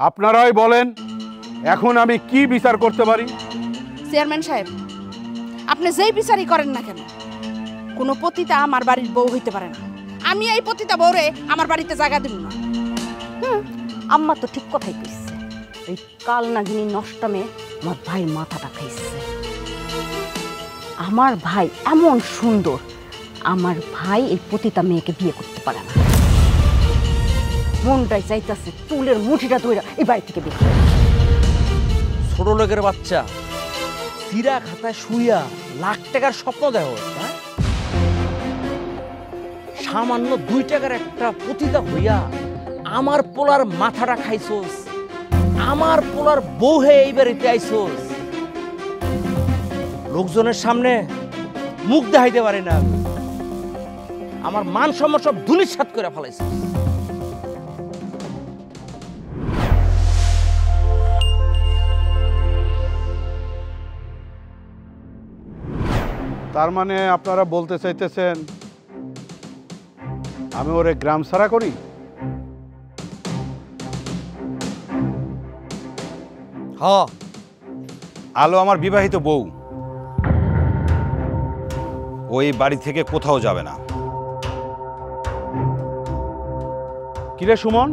আপনারাই বলেন এখন আমি কি বিচার করতে পারি? চেয়ারম্যান সাহেব, আপনি যেই বিচারই করেন না কেন, কোনো পতিতা আমার বাড়ির বউ হইতে পারে না। আমি এই পতিতা বউরে আমার বাড়িতে জায়গা দেব না। আম্মা তো ঠিক কথাই কইছে। এই কাল নাগিনী নষ্টামে আমার ভাই মাথাটা খাইছে। আমার ভাই এমন সুন্দর, আমার ভাই এই পতিতা মেয়েকে বিয়ে করতে পারে না। মনটাই চাইতেছে চুলের মুঠিটা ধরে এই বাড়ি থেকে বের। ছোট লোকের বাচ্চা সিরা খাতায় শুইয়া লাখ টাকার স্বপ্ন দেখো, সামান্য 2 টাকার একটা পতিতা হইয়া আমার পোলার মাথাটা খাইছোস, আমার পোলার বউ হয়ে এই বাড়িতে আইছোস। লোকজনের সামনে মুখ দেখাইতে পারি না, আমার মান সম্মান সব ধুলিস্যাৎ করে ফেলাইছে। তার মানে আপনারা বলতে চাইতেছেন আমি ওরে গ্রাম ছাড়া করি? হ্যাঁ, আলো আমার বিবাহিত বউ, ওই বাড়ি থেকে কোথাও যাবে না। কিরে সুমন,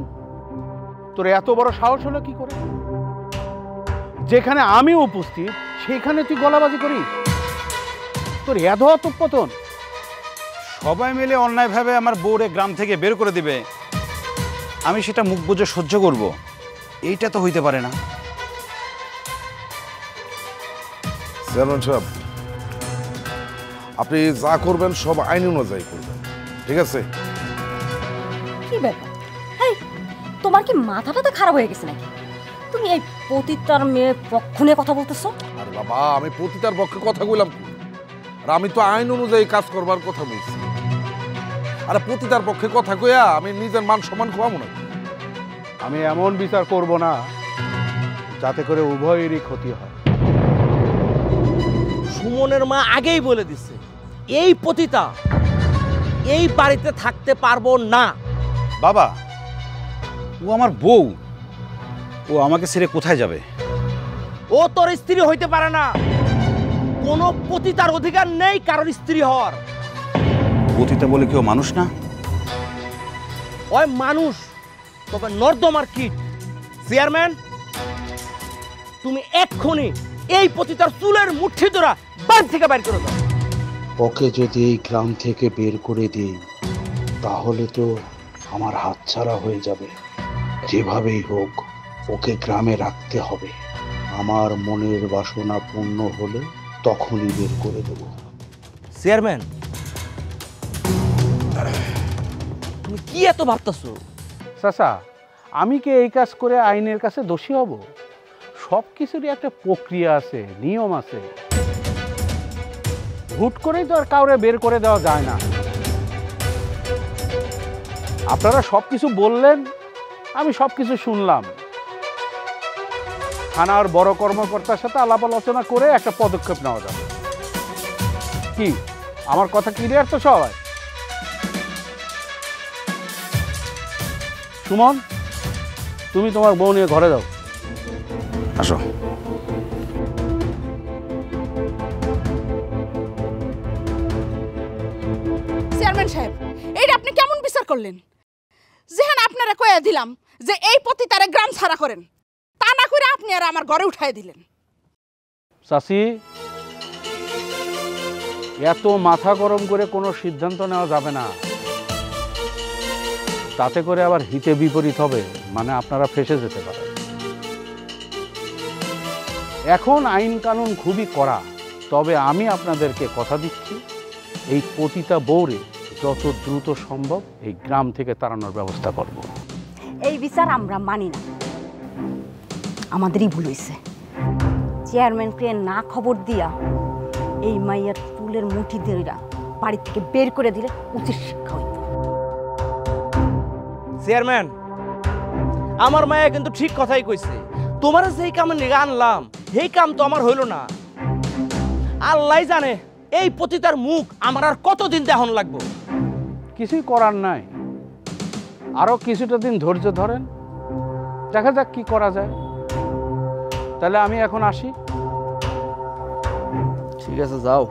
তোর এত বড় সাহস হলো কি করে? যেখানে আমি উপস্থিত সেখানে তুই গলাবাজি করিস? তোর এত অতঃপতন! সবাই মিলে অন্যায়ভাবে আমার বউরে গ্রাম থেকে বের করে দিবে, আমি সেটা মুখ বুজে সহ্য করব, এইটা তো হইতে পারে না। চেয়ারম্যান সাহেব, আপনি যা করবেন সব আইন অনুযায়ী করবেন, ঠিক আছে? কি ব্যাপার? এই তোমার কি মাথাটা তো খারাপ হয়ে গেছে নাকি? তুমি এই পতিতার মেয়ে পক্ষ নিয়ে কথা বলতেছো? আর বাবা, আমি পতিতার পক্ষে কথা কইলাম, আর আমি তো আইন অনুযায়ী কাজ করবার কথা বলছি। আরে পতিতার পক্ষে কথা কইয়া আমি নিজের মান সম্মান খোয়াবো না। আমি এমন বিচার করব না যাতে করে উভয়েরই ক্ষতি হয়। সুমনের মা আগেই বলে দিছে এই পতিতা এই বাড়িতে থাকতে পারবো না। বাবা, ও আমার বউ, ও আমাকে ছেড়ে কোথায় যাবে? ও তোর স্ত্রী হইতে পারে না, কোনো পতিতার অধিকার নেই কারোর স্ত্রী হওয়ার। পতিতা বলে কেউ মানুষ না? ওই মানুষ, তবে নর্দমার কীট। চেয়ারম্যান, তুমি এক্ষুনি এই পতিতার চুলের মুঠি ধরা বাড়ি থেকে বাইর করে দাও। ওকে যদি এই গ্রাম থেকে বের করে দিই তাহলে তো আমার হাতছাড়া হয়ে যাবে। যেভাবেই হোক ওকে গ্রামে রাখতে হবে। আমার মনের বাসনা পূর্ণ হলে তখনই বের করে দেব। চেয়ারম্যান, তুমি কি এত ভাবতেছো? চাচা, আমি কি এই কাজ করে আইনের কাছে দোষী হব? সব কিছুরই একটা প্রক্রিয়া আছে, নিয়ম আছে। হুট করেই তো আর কাউরে বের করে দেওয়া যায় না। আপনারা সব কিছু বললেন, আমি সব কিছু শুনলাম। থানার বড় কর্মকর্তার সাথে আলাপ আলোচনা করে একটা পদক্ষেপ নেওয়া যাবে। কি আমার কথা ক্লিয়ার তো সবাই? সুমন, তুমি তোমার বউ নিয়ে ঘরে যাও। আসো। চেয়ারম্যান সাহেব, এইটা আপনি কেমন বিচার করলেন? যেখানে আপনারা কয়ে দিলাম যে এই পতিতারে গ্রাম ছাড়া করেন, তা না করে আপনি আর আমার ঘরে উঠাই দিলেন। চাচি, এত মাথা গরম করে কোনো সিদ্ধান্ত নেওয়া যাবে না। তাতে করে আবার হিতে বিপরীত হবে, মানে আপনারা ফেঁসে যেতে পারেন। এখন আইন কানুন খুবই কড়া, তবে আমি আপনাদেরকে কথা দিচ্ছি এই পতিতা বউরে যত দ্রুত সম্ভব এই গ্রাম থেকে তাড়ানোর ব্যবস্থা করব। এই বিচার আমরা মানি না, আমাদেরই ভুল হয়েছে। চেয়ারম্যানকে না খবর দিয়া এই মাইয়ার চুলের মুঠি ধরা বাড়ি থেকে বের করে দিলে উচিত শিক্ষা হইত। চেয়ারম্যান, আমার মায়া কিন্তু ঠিক কথাই কইছে। তোমার যেই কামে নিয়ে আনলাম সেই কাম তো আমার হইল না। আল্লাহ জানে এই পতিতার মুখ আমার আর কতদিন দেখন লাগবো। কিছুই করার নাই, আরো কিছুটা দিন ধৈর্য ধরেন, দেখা যাক কি করা যায়। তাহলে আমি এখন আসি। ঠিক আছে, যাও।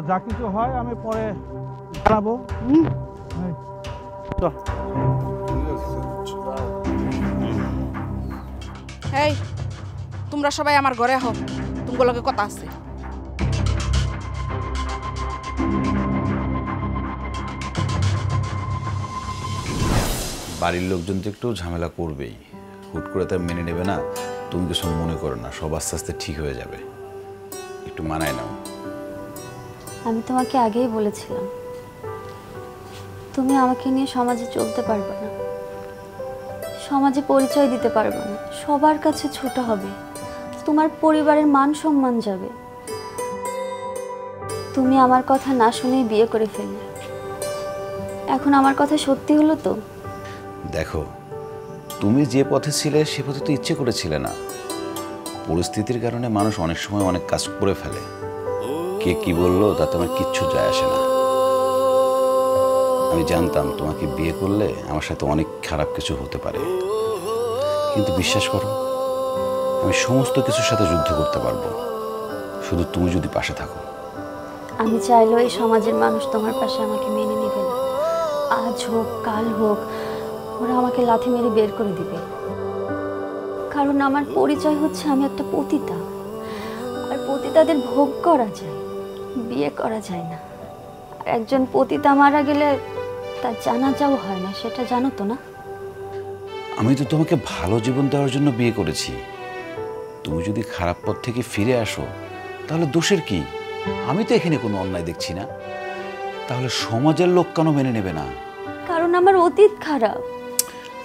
যা কিছু হয় আমি পরে জানাবো। চল। এই তোমরা সবাই আমার ঘরে হও, তোমাগুলোকে কথা আছে। বাড়ির লোকজন তো একটু ঝামেলা করবেই, হুট করে তার মেনে নেবে না। তুমি কিছু মনে করো না, সব আস্তে আস্তে ঠিক হয়ে যাবে, একটু মানায় নাও। আমি তোমাকে আগেই বলেছিলাম তুমি আমাকে নিয়ে সমাজে চলতে পারবে না, সমাজে পরিচয় দিতে পারবে না, সবার কাছে ছোট হবে, তোমার পরিবারের মান সম্মান যাবে। তুমি আমার কথা না শুনেই বিয়ে করে ফেললে। এখন আমার কথা সত্যি হলো তো? দেখো, তুমি যে পথে ছিলে সে পথে তো ইচ্ছে করেছিলে না। পরিস্থিতির কারণে মানুষ অনেক সময় অনেক কাজ করে ফেলে। কে কি বললো তাতে আমার কিচ্ছু যায় আসে না। আমি জানতাম তোমাকে বিয়ে করলে আমার সাথে অনেক খারাপ কিছু হতে পারে, কিন্তু বিশ্বাস করো, আমি সমস্ত কিছুর সাথে যুদ্ধ করতে পারবো, শুধু তুমি যদি পাশে থাকো। আমি চাইলেও এই সমাজের মানুষ তোমার পাশে আমাকে মেনে নেবে না। আজ হোক কাল হোক ওরা আমাকে লাথি মেরে বের করে দিবে, কারণ আমার পরিচয় হচ্ছে আমি একটা পতিতা। আর পতিতাদের ভোগ করা যায়, বিয়ে করা যায় না। আর একজন পতিতা মারা গেলে তার জানাজাও হয় না, সেটা জানো তো না? আমি তো তোমাকে ভালো জীবন দেওয়ার জন্য বিয়ে করেছি। তুমি যদি খারাপ পথ থেকে ফিরে আসো তাহলে দোষের কি? আমি তো এখানে কোনো অন্যায় দেখছি না। তাহলে সমাজের লোক কেন মেনে নেবে না? কারণ আমার অতীত খারাপ।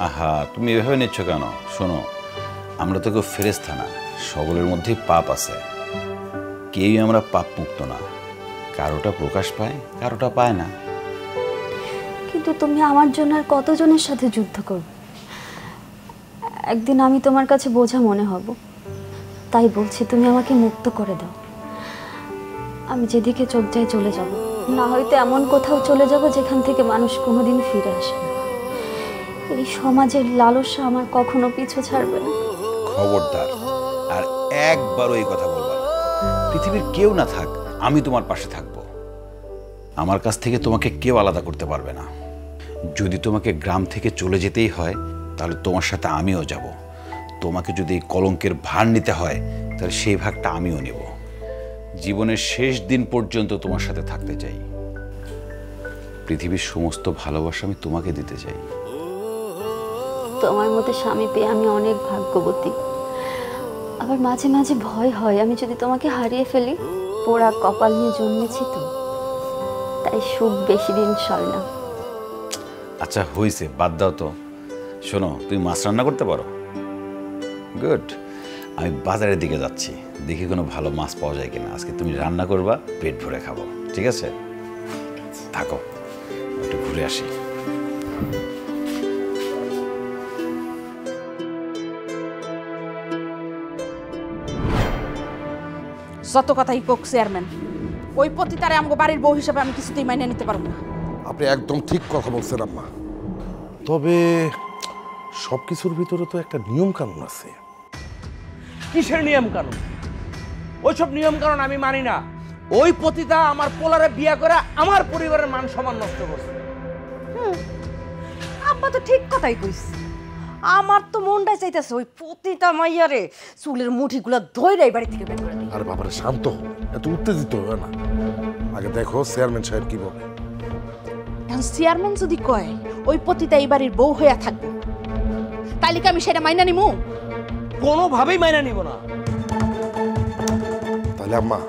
আহা, তুমি এভাবে নিচ্ছ কেন? শোনো, আমরা তো কেউ ফেরেশতা না, সকলের মধ্যেই পাপ আছে। কেউই আমরা পাপ মুক্ত না, কারোটা প্রকাশ পায়, কারোটা পায় না। কিন্তু তুমি আমার জন্য আর কতজনের সাথে যুদ্ধ করবে? একদিন আমি তোমার কাছে বোঝা মনে হব। তাই বলছি, তুমি আমাকে মুক্ত করে দাও। আমি যেদিকে চোখ যাই চলে যাব, না হয়তো এমন কোথাও চলে যাব যেখান থেকে মানুষ কোনোদিন ফিরে আসে না। এই সমাজের লালসা আমার কখনো পিছু ছাড়বে না। খবরদার, আর একবারও এই কথা বলবা না। পৃথিবীর কেউ না থাক, আমি তোমার পাশে থাকবো। আমার কাছ থেকে তোমাকে কেউ আলাদা করতে পারবে না। যদি তোমাকে গ্রাম থেকে চলে যেতেই হয় তাহলে তোমার সাথে আমিও যাব। তোমাকে যদি এই কলঙ্কের ভার নিতে হয় তাহলে সেই ভাগটা আমিও নেব। জীবনের শেষ দিন পর্যন্ত তোমার সাথে থাকতে চাই। পৃথিবীর সমস্ত ভালোবাসা আমি তোমাকে দিতে চাই। তোমার মতো স্বামী পেয়ে আমি অনেক ভাগ্যবতী। আবার মাঝে মাঝে ভয় হয়, আমি যদি তোমাকে হারিয়ে ফেলি। পোড়া কপাল নিয়ে জন্মেছি তো, তাই সুখ বেশি দিন সয় না। আচ্ছা হয়েছে, বাদ দাও তো। শোনো, তুমি মাছ রান্না করতে পারো? গুড। আমি বাজারের দিকে যাচ্ছি, দেখি কোনো ভালো মাছ পাওয়া যায় কিনা। আজকে তুমি রান্না করবা, পেট ভরে খাবো, ঠিক আছে? থাকো, একটু ঘুরে আসি। যত কথাই কোক চেয়ারম্যান, ওই পতিতারে আমগো বাড়ির বউ হিসেবে আমি কিছুতেই মাইনে নিতে পারবো না। আপনি একদম ঠিক কথা বলছেন আম্মা, তবে সব কিছুর ভিতরে তো একটা নিয়ম কানুন আছে। কিসের নিয়ম কানুন? ওইসব নিয়ম কানুন আমি মানি না। ওই পতিতা আমার পোলারে বিয়ে করে আমার পরিবারের মান সম্মান নষ্ট করছে। আব্বা তো ঠিক কথাই কইছে। আমার তো মনটাই চাইতেছে ওই পতিতা মাইয়ারে চুলের মুঠিগুলো ধইরাই বাড়ি থেকে বের করে দিই। আরে বাবারে শান্ত হো, এত উত্তেজিত হবে না। আগে দেখো চেয়ারম্যান সাহেব কি বলে। এখন চেয়ারম্যান যদি কয় ওই পতিতা এই বাড়ির বউ হইয়া থাকবে, তাইলে কি আমি সেটা মাইনা নিমু? কোনোভাবেই মাইনা নিব না। তাহলে আম্মা,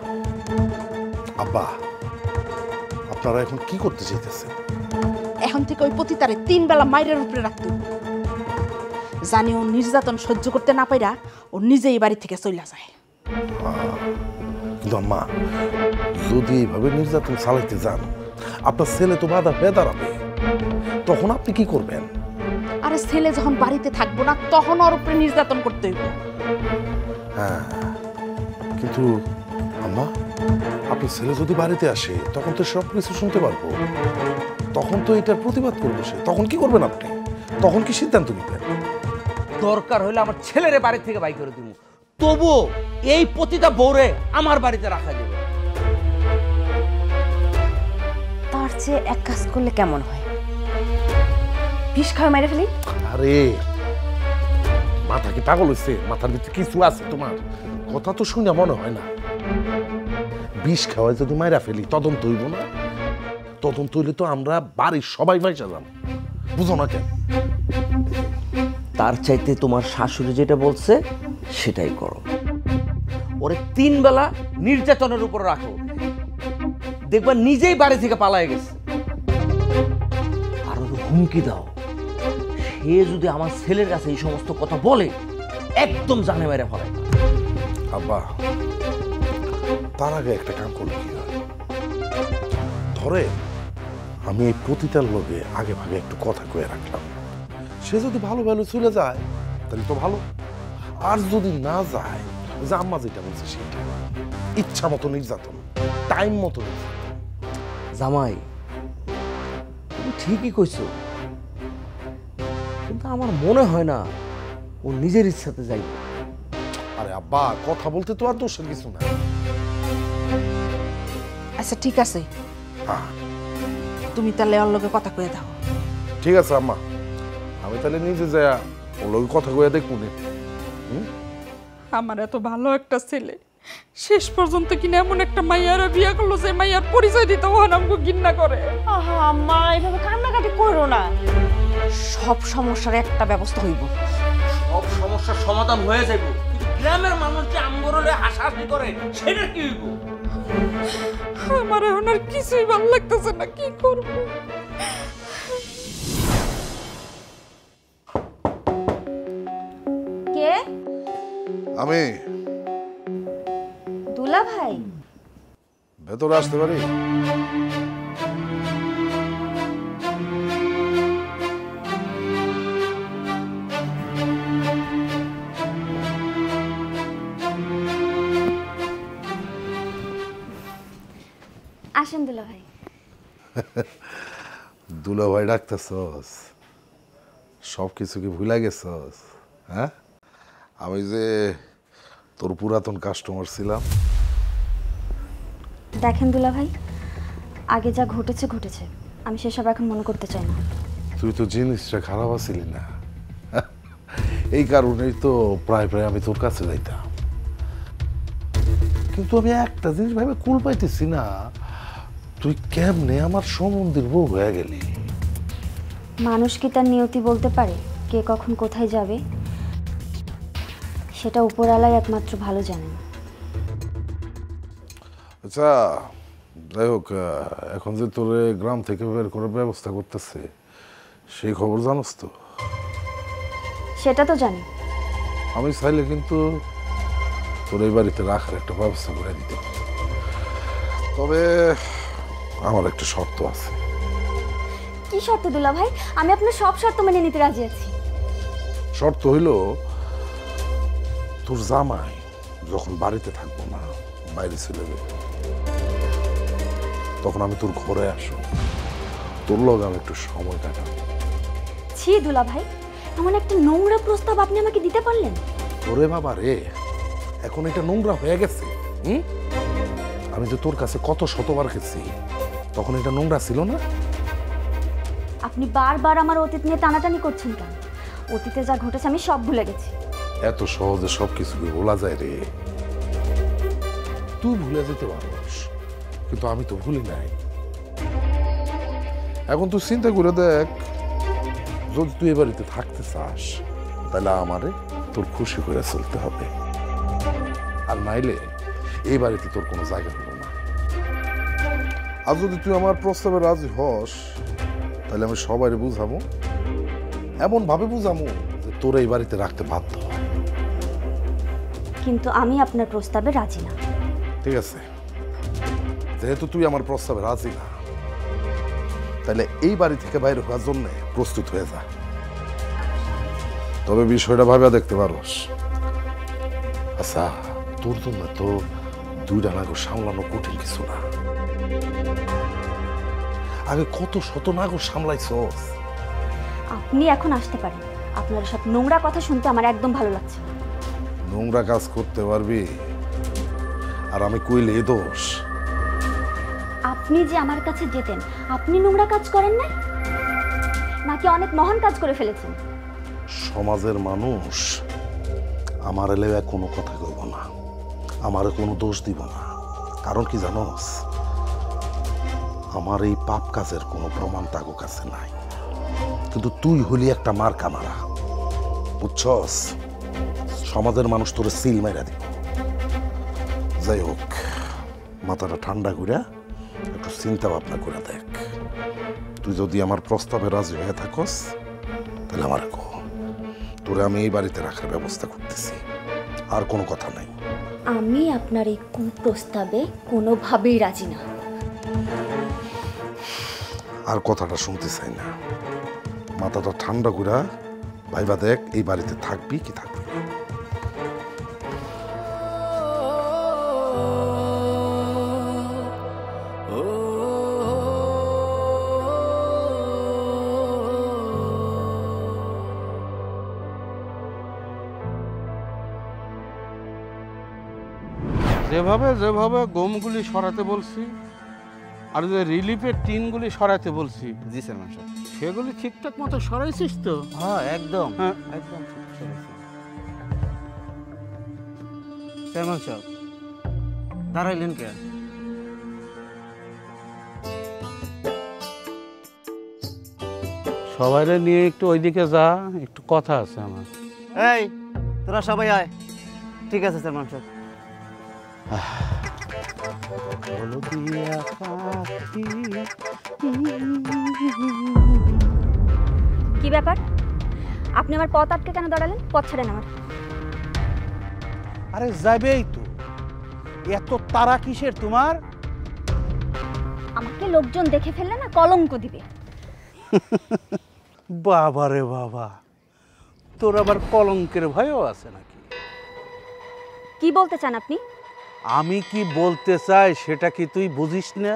আব্বা, আপনারা এখন কি করতে চাইতেছেন? এখন থেকে ওই পতিতারে 3 বেলা মাইরের উপরে রাখতে হইব। জানি ও নির্যাতন সহ্য করতে না পাইরা ও নিজে এই বাড়ি থেকে চলে যায়। কিন্তু আম্মা, যদি এইভাবে নির্যাতন চালাইতে যান, আপনার ছেলে তো বাধা পেয়ে দাঁড়াবে, তখন আপনি কি করবেন? আরে ছেলে যখন বাড়িতে থাকবো না তখন ওর উপরে নির্যাতন করতে হইব। হ্যাঁ, কিন্তু আম্মা, আপনার ছেলে যদি বাড়িতে আসে তখন তো সব কিছু শুনতে পারবো, তখন তো এটার প্রতিবাদ করবো সে, তখন কি করবেন আপনি? তখন কি সিদ্ধান্ত নিতেন? দরকার হলে আমার ছেলেরে বাড়ি থেকে বাই করে দিব, তবুও এই পতিতা বউরে আমার বাড়িতে রাখা যাবে। তার চেয়ে এক কাজ করলে কেমন হয়, বিষ খাওয়া মেরে ফেলি। আরে মাথা কি পাগল হয়েছে? মাথার ভিতরে কিছু আছে তোমার? কথা তো শুনে মনে হয় না। বিষ খাওয়ায় যদি মাইরা ফেলি তদন্ত হইব না? তদন্ত হইলে তো আমরা বাড়ির সবাই পয়সা যান, বুঝো না কেন? তার চাইতে তোমার শাশুড়ি যেটা বলছে সেটাই করো। ওরে 3 বেলা নির্যাতনের উপর রাখো, দেখবা নিজেই বাড়ি থেকে পালায় গেছে। আর ওর হুমকি দাও, সে যদি আমার ছেলের কাছে এই সমস্ত কথা বলে একদম জানে মেরে ফেলে। আব্বা, তার আগে একটা কাম করলে কি হয়? ধরে আমি এই পতিতার লোকে আগে ভাগে একটু কথা কয়ে রাখলাম, সে যদি ভালো ভালো চলে যায় তাহলে তো ভালো, আর যদি না যায়, ওই যে আম্মা যেটা বলছে সেটা, ইচ্ছা মতো নির্যাতন, টাইম মতো নির্যাতন। জামাই, তুমি ঠিকই কইছো, কিন্তু আমার মনে হয় না ও নিজের ইচ্ছাতে যাইবে। আরে আব্বা, কথা বলতে তো আর দোষের কিছু না। আচ্ছা ঠিক আছে, হ্যাঁ, তুমি তাহলে ওর লগে কথা কয়ে দাও। ঠিক আছে আম্মা, আমি তাহলে নিজে যাই ওর লগে কথা কয়ে দেখবো নি। আমার এত ভালো একটা ছেলে শেষ পর্যন্ত কিনা এমন একটা মাইয়ারা বিয়া করলো যে মাইয়ার পরিচয় দিতে হন আমাকে ঘৃণা করে। আহা আম্মা, এইভাবে কান্নাকাটি করো না, সব সমস্যার একটা ব্যবস্থা হইব। সব সমস্যার সমাধান হয়ে যাবে, কিন্তু গ্রামের মানুষ যে আমগরলে হাসাহাসি করে সেটা কি হইব? আমার এখন আর কিছুই ভালো লাগতেছে না, কি করব? কে? আমি দুলা ভাই? ভেতরে আসতে পারি? আসেন দুলা ভাই। দুলা ভাই ডাকতেছস? সব কিছু কি ভুলে গেছস? হ্যাঁ, আমি যে তোর পুরাতন কাস্টমার ছিলাম। দেখেন দুলা ভাই, আগে যা ঘটেছে ঘটেছে, আমি সেসব এখন মনে করতে চাই না। তুই তো জিনিসটা খারাপ আছিলি না, এই কারণেই তো প্রায় প্রায় আমি তোর কাছে যাইতাম। কিন্তু আমি একটা জিনিস ভাবে কুল পাইতেছি না, তুই কেমনে আমার সম্বন্ধের বউ হয়ে গেলি? মানুষ কি তার নিয়তি বলতে পারে কে কখন কোথায় যাবে? সেটা উপরওয়ালাই একমাত্র ভালো জানেন। আচ্ছা যাই হোক, এখন যে তোরে গ্রাম থেকে বের করার ব্যবস্থা করতেছে সেই খবর জানোস তো? সেটা তো জানি। আমি চাইলে কিন্তু তোর এই বাড়িতে রাখার একটা ব্যবস্থা করে দিতে পারি, তবে আমার একটা শর্ত আছে। কি শর্ত দুলা ভাই? আমি আপনার সব শর্ত মেনে নিতে রাজি আছি। শর্ত হইল, তোর জামাই যখন বাড়িতে থাকবো না, বাইরে চলে যাবে, তখন আমি তোর ঘরে আসো, তোর লগে আমি একটু সময় কাটাবো। ছি দুলা ভাই, এমন একটা নোংরা প্রস্তাব আপনি আমাকে দিতে পারলেন? ওরে বাবা রে, এখন এটা নোংরা হয়ে গেছে। আমি তো তোর কাছে কত শতবার গেছি, তখন এটা নোংরা ছিল না? আপনি বারবার আমার অতীত নিয়ে টানাটানি করছেন কেন? অতীতে যা ঘটেছে আমি সব ভুলে গেছি। এত সহজে সবকিছু কি ভোলা যায় রে? তুই ভুলে যেতে পারিস, কিন্তু আমি তো ভুলি নাই। এখন তুই চিন্তা করে দেখ, যদি তুই এ বাড়িতে থাকতে চাস তাহলে আমারে তোর খুশি করে চলতে হবে, আর নাইলে এই বাড়িতে তোর কোনো জায়গা হলো না। আর যদি তুই আমার প্রস্তাবে রাজি হস তাহলে আমি সবাই বুঝাবো, এমন ভাবে বুঝাবো যে তোর এই বাড়িতে রাখতে বাধ্য হয়। কিন্তু আমি আপনার প্রস্তাবে রাজি না। ঠিক আছে, যেহেতু তুই আমার প্রস্তাবে রাজি না, তাহলে এই বাড়ি থেকে বাইরে হওয়ার জন্য প্রস্তুত হয়ে যা। তবে বিষয়টা ভাবে দেখতে পারোস। আচ্ছা, তোর জন্য তো দুইটা নাগর সামলানো কঠিন কিছু না। আগে কত শত নাগর সামলাইছস? আপনি এখন আসতে পারেন। আপনার সব নোংরা কথা শুনতে আমার একদম ভালো লাগছে না। নোংরা কাজ করতে পারবি আর আমি কইলে দোষ? আপনি যে আমার কাছে যেতেন, আপনি নোংরা কাজ করেন না, নাকি অনেক মহান কাজ করে ফেলেছেন? সমাজের মানুষ আমার এলেও কোনো কথা কইব না, আমারে কোনো দোষ দিব না। কারণ কি জানোস, আমার এই পাপ কাজের কোনো প্রমাণ তাগো কাছে নাই। কিন্তু তুই হলি একটা মার্কা মারা, বুঝছস? সমাজের মানুষ তোরে সিল মাইরা দিব। যাই হোক, মাথাটা ঠান্ডা করে একটু চিন্তা ভাবনা করে দেখ। তুই যদি আমার প্রস্তাবে রাজি হয়ে থাকস তাহলে আমার কহ, তোরে আমি এই বাড়িতে রাখার ব্যবস্থা করতেছি, আর কোনো কথা নাই। আমি আপনার এই কুপ্রস্তাবে কোনোভাবেই রাজি না। আর কথাটা শুনতে চাই না, মাথাটা ঠান্ডা করে ভাইবা দেখ এই বাড়িতে থাকবি কি থাকবি না। যেভাবে যেভাবে গমগুলি সরাতে বলছি আর যে রিলিফের টিনগুলি সরাতে বলছি, জি চেয়ারম্যান সাহেব। সেগুলি ঠিকঠাক মতো সরাইছিস তো? হ্যাঁ একদম হ্যাঁ। একদম ঠিক করেছি। চেয়ারম্যান সাহেব দাঁড়াইলেন কেন? সবাইরে নিয়ে একটু ওইদিকে যা, একটু কথা আছে আমার। এই তোরা সবাই আয়। ঠিক আছে চেয়ারম্যান সাহেব। কি ব্যাপার? আপনি আমার পথ আটকে কেন দাঁড়ালেন? পথ ছেড়েন আমার। আরে যাবেই তো, এত তারা কিসের তোমার? আমাকে লোকজন দেখে ফেললে না কলঙ্ক দিবে। বাবা রে বাবা, তোর আবার কলঙ্কের ভয়ও আছে নাকি? কি বলতে চান আপনি? আমি কি বলতে চাই সেটা কি তুই বুঝিস না?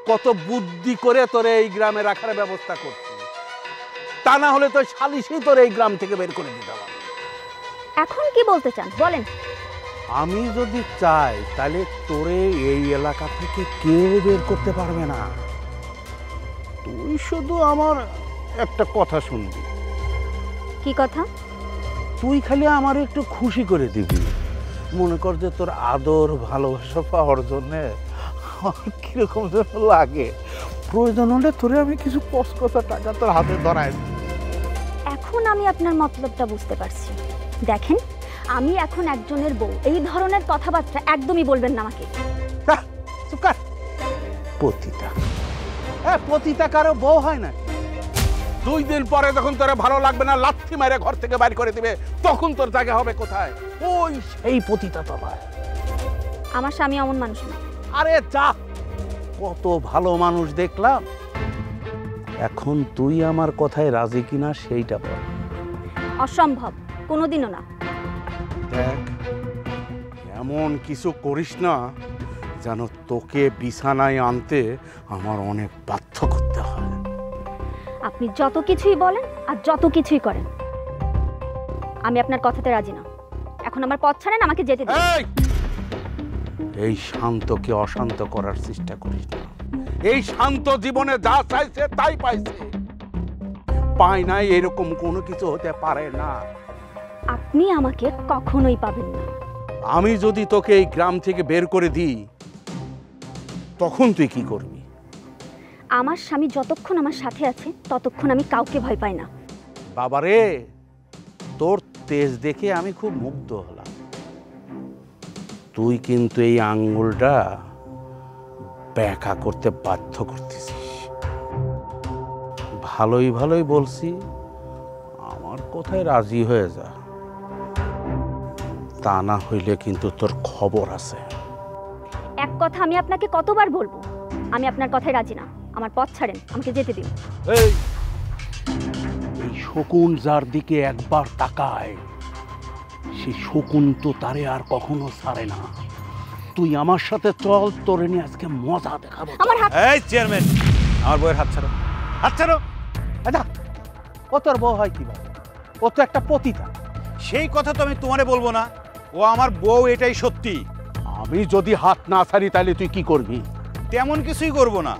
কত বুদ্ধি করে তোরে এই গ্রামে রাখার ব্যবস্থা করছি, তা না হলে তো সালিশই তোর এই গ্রাম থেকে বের করে দিতাম। এখন কি বলতে চান বলেন? আমি যদি চাই তাহলে তোরে এই এলাকা থেকে কেউ বের করতে পারবে না। তুই শুধু আমার একটা কথা শুনবি। কি কথা? তুই খালি আমার একটু খুশি করে দিবি। মনে কর যে তোর আদর ভালোবাসা পাওয়ার জন্যে আমার কিরকম যেন লাগে, প্রয়োজন হলে তোরে আমি কিছু কসকসা টাকা তোর হাতে ধরাই দিই। এখন আমি আপনার মতলবটা বুঝতে পারছি। দেখেন, আমি এখন একজনের বউ, এই ধরনের কথাবার্তা একদমই বলবেন না আমাকে। পতিতা, পতিতা কারো বউ হয় না? 2 দিন পরে যখন তোরা ভালো লাগবে না, লাথি মারে ঘর থেকে বাইর করে দিবে, তখন তোর জায়গা হবে কোথায়? ওই সেই পতিতা তলায়। আমার স্বামী এমন মানুষ না। আরে যা, কত ভালো মানুষ দেখলাম। এখন তুই আমার কথায় রাজি কিনা সেইটা বল। অসম্ভব, কোনোদিনও না। দেখ, এমন কিছু করিস না যেন তোকে বিছানায় আনতে আমার অনেক বাধ্য করতে হয়। আপনি যত কিছুই বলেন আর যত কিছুই করেন, আমি আপনার কথাতে রাজি না। এখন আমার পথ ছাড়েন, আমাকে যেতে দিন। এই শান্তকে অশান্ত করার চেষ্টা করিস না। এই শান্ত জীবনে যা চাইছে তাই পাইছে, পায় নাই এরকম কোনো কিছু হতে পারে না। আপনি আমাকে কখনোই পাবেন না। আমি যদি তোকে এই গ্রাম থেকে বের করে দিই, তখন তুই কি করবি? আমার স্বামী যতক্ষণ আমার সাথে আছে ততক্ষণ আমি কাউকে ভয় পাই না। বাবারে, তোর তেজ দেখে আমি খুব মুগ্ধ হলাম। তুই কিন্তু এই আঙ্গুলটা ব্যাকা করতে বাধ্য করতেছিস। ভালোই ভালোই বলছি, আমার কথায় রাজি হয়ে যা, তা না হইলে কিন্তু তোর খবর আছে। এক কথা আমি আপনাকে কতবার বলবো, আমি আপনার কথায় রাজি না। আমার পথ ছাড়েন, আমাকে যেতে দিন। এই শকুন যার দিকে একবার তাকায়, সে শকুন তো তারে আর কখনো ছাড়ে না। তুই আমার সাথে চল, তোরে নিয়ে আজকে মজা দেখাবো। আমার হাত। এই চেয়ারম্যান, আমার বউয়ের হাত ছাড়ো, হাত ছাড়ো। আচ্ছা, ও তোর বউ হয় কিভাবে? ও তো একটা পতিতা। সেই কথা তো আমি তোমারে বলবো না, ও আমার বউ, এটাই সত্যি। আমি যদি হাত না ছাড়ি তাহলে তুই কি করবি? তেমন কিছুই করব না,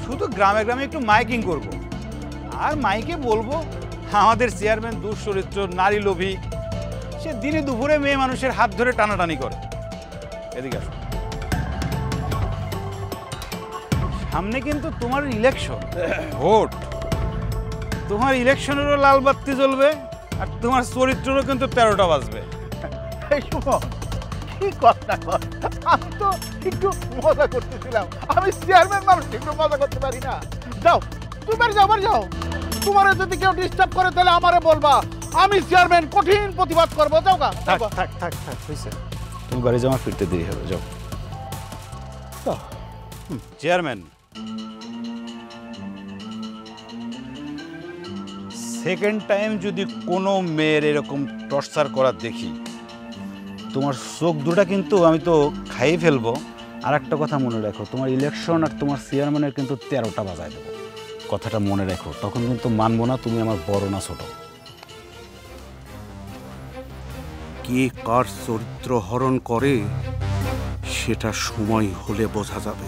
শুধু গ্রামে গ্রামে একটু মাইকিং করব, আর মাইকে বলবো আমাদের চেয়ারম্যান দুশ্চরিত্র, নারী লোভী, সে দিনে দুপুরে মেয়ে মানুষের হাত ধরে টানাটানি করে। এদিকে আসো, সামনে কিন্তু তোমার ইলেকশন, ভোট। তোমার ইলেকশনেরও লাল বাতি জ্বলবে, আর তোমার চরিত্রেরও কিন্তু 13টা বাজবে। এই সুমন, কি কথা কর? আমি তো একটু মজা করতেছিলাম। আমি চেয়ারম্যান মানুষ, একটু মজা করতে পারি না? যাও, তুমি বাড়ি যাও, বাড়ি যাও। তোমার যদি কেউ ডিস্টার্ব করে তাহলে আমারে বলবা, আমি চেয়ারম্যান কঠিন প্রতিবাদ করবো। যাও গা, থাক থাক থাক থাক, হয়েছে। তুমি বাড়ি যাও, ফিরতে দেরি হবে, যাও। চেয়ারম্যান, সেকেন্ড টাইম যদি কোনো মেয়ের এরকম টর্চার করা দেখি, তোমার চোখ দুটা কিন্তু আমি তো খাইয়ে ফেলবো। আর একটা কথা মনে রাখো, তোমার ইলেকশন আর তোমার চেয়ারম্যানের কিন্তু 13টা বাজায় দেবো, কথাটা মনে রাখো। তখন কিন্তু মানবো না তুমি আমার বড় না ছোট। কে কার চরিত্র হরণ করে সেটা সময় হলে বোঝা যাবে।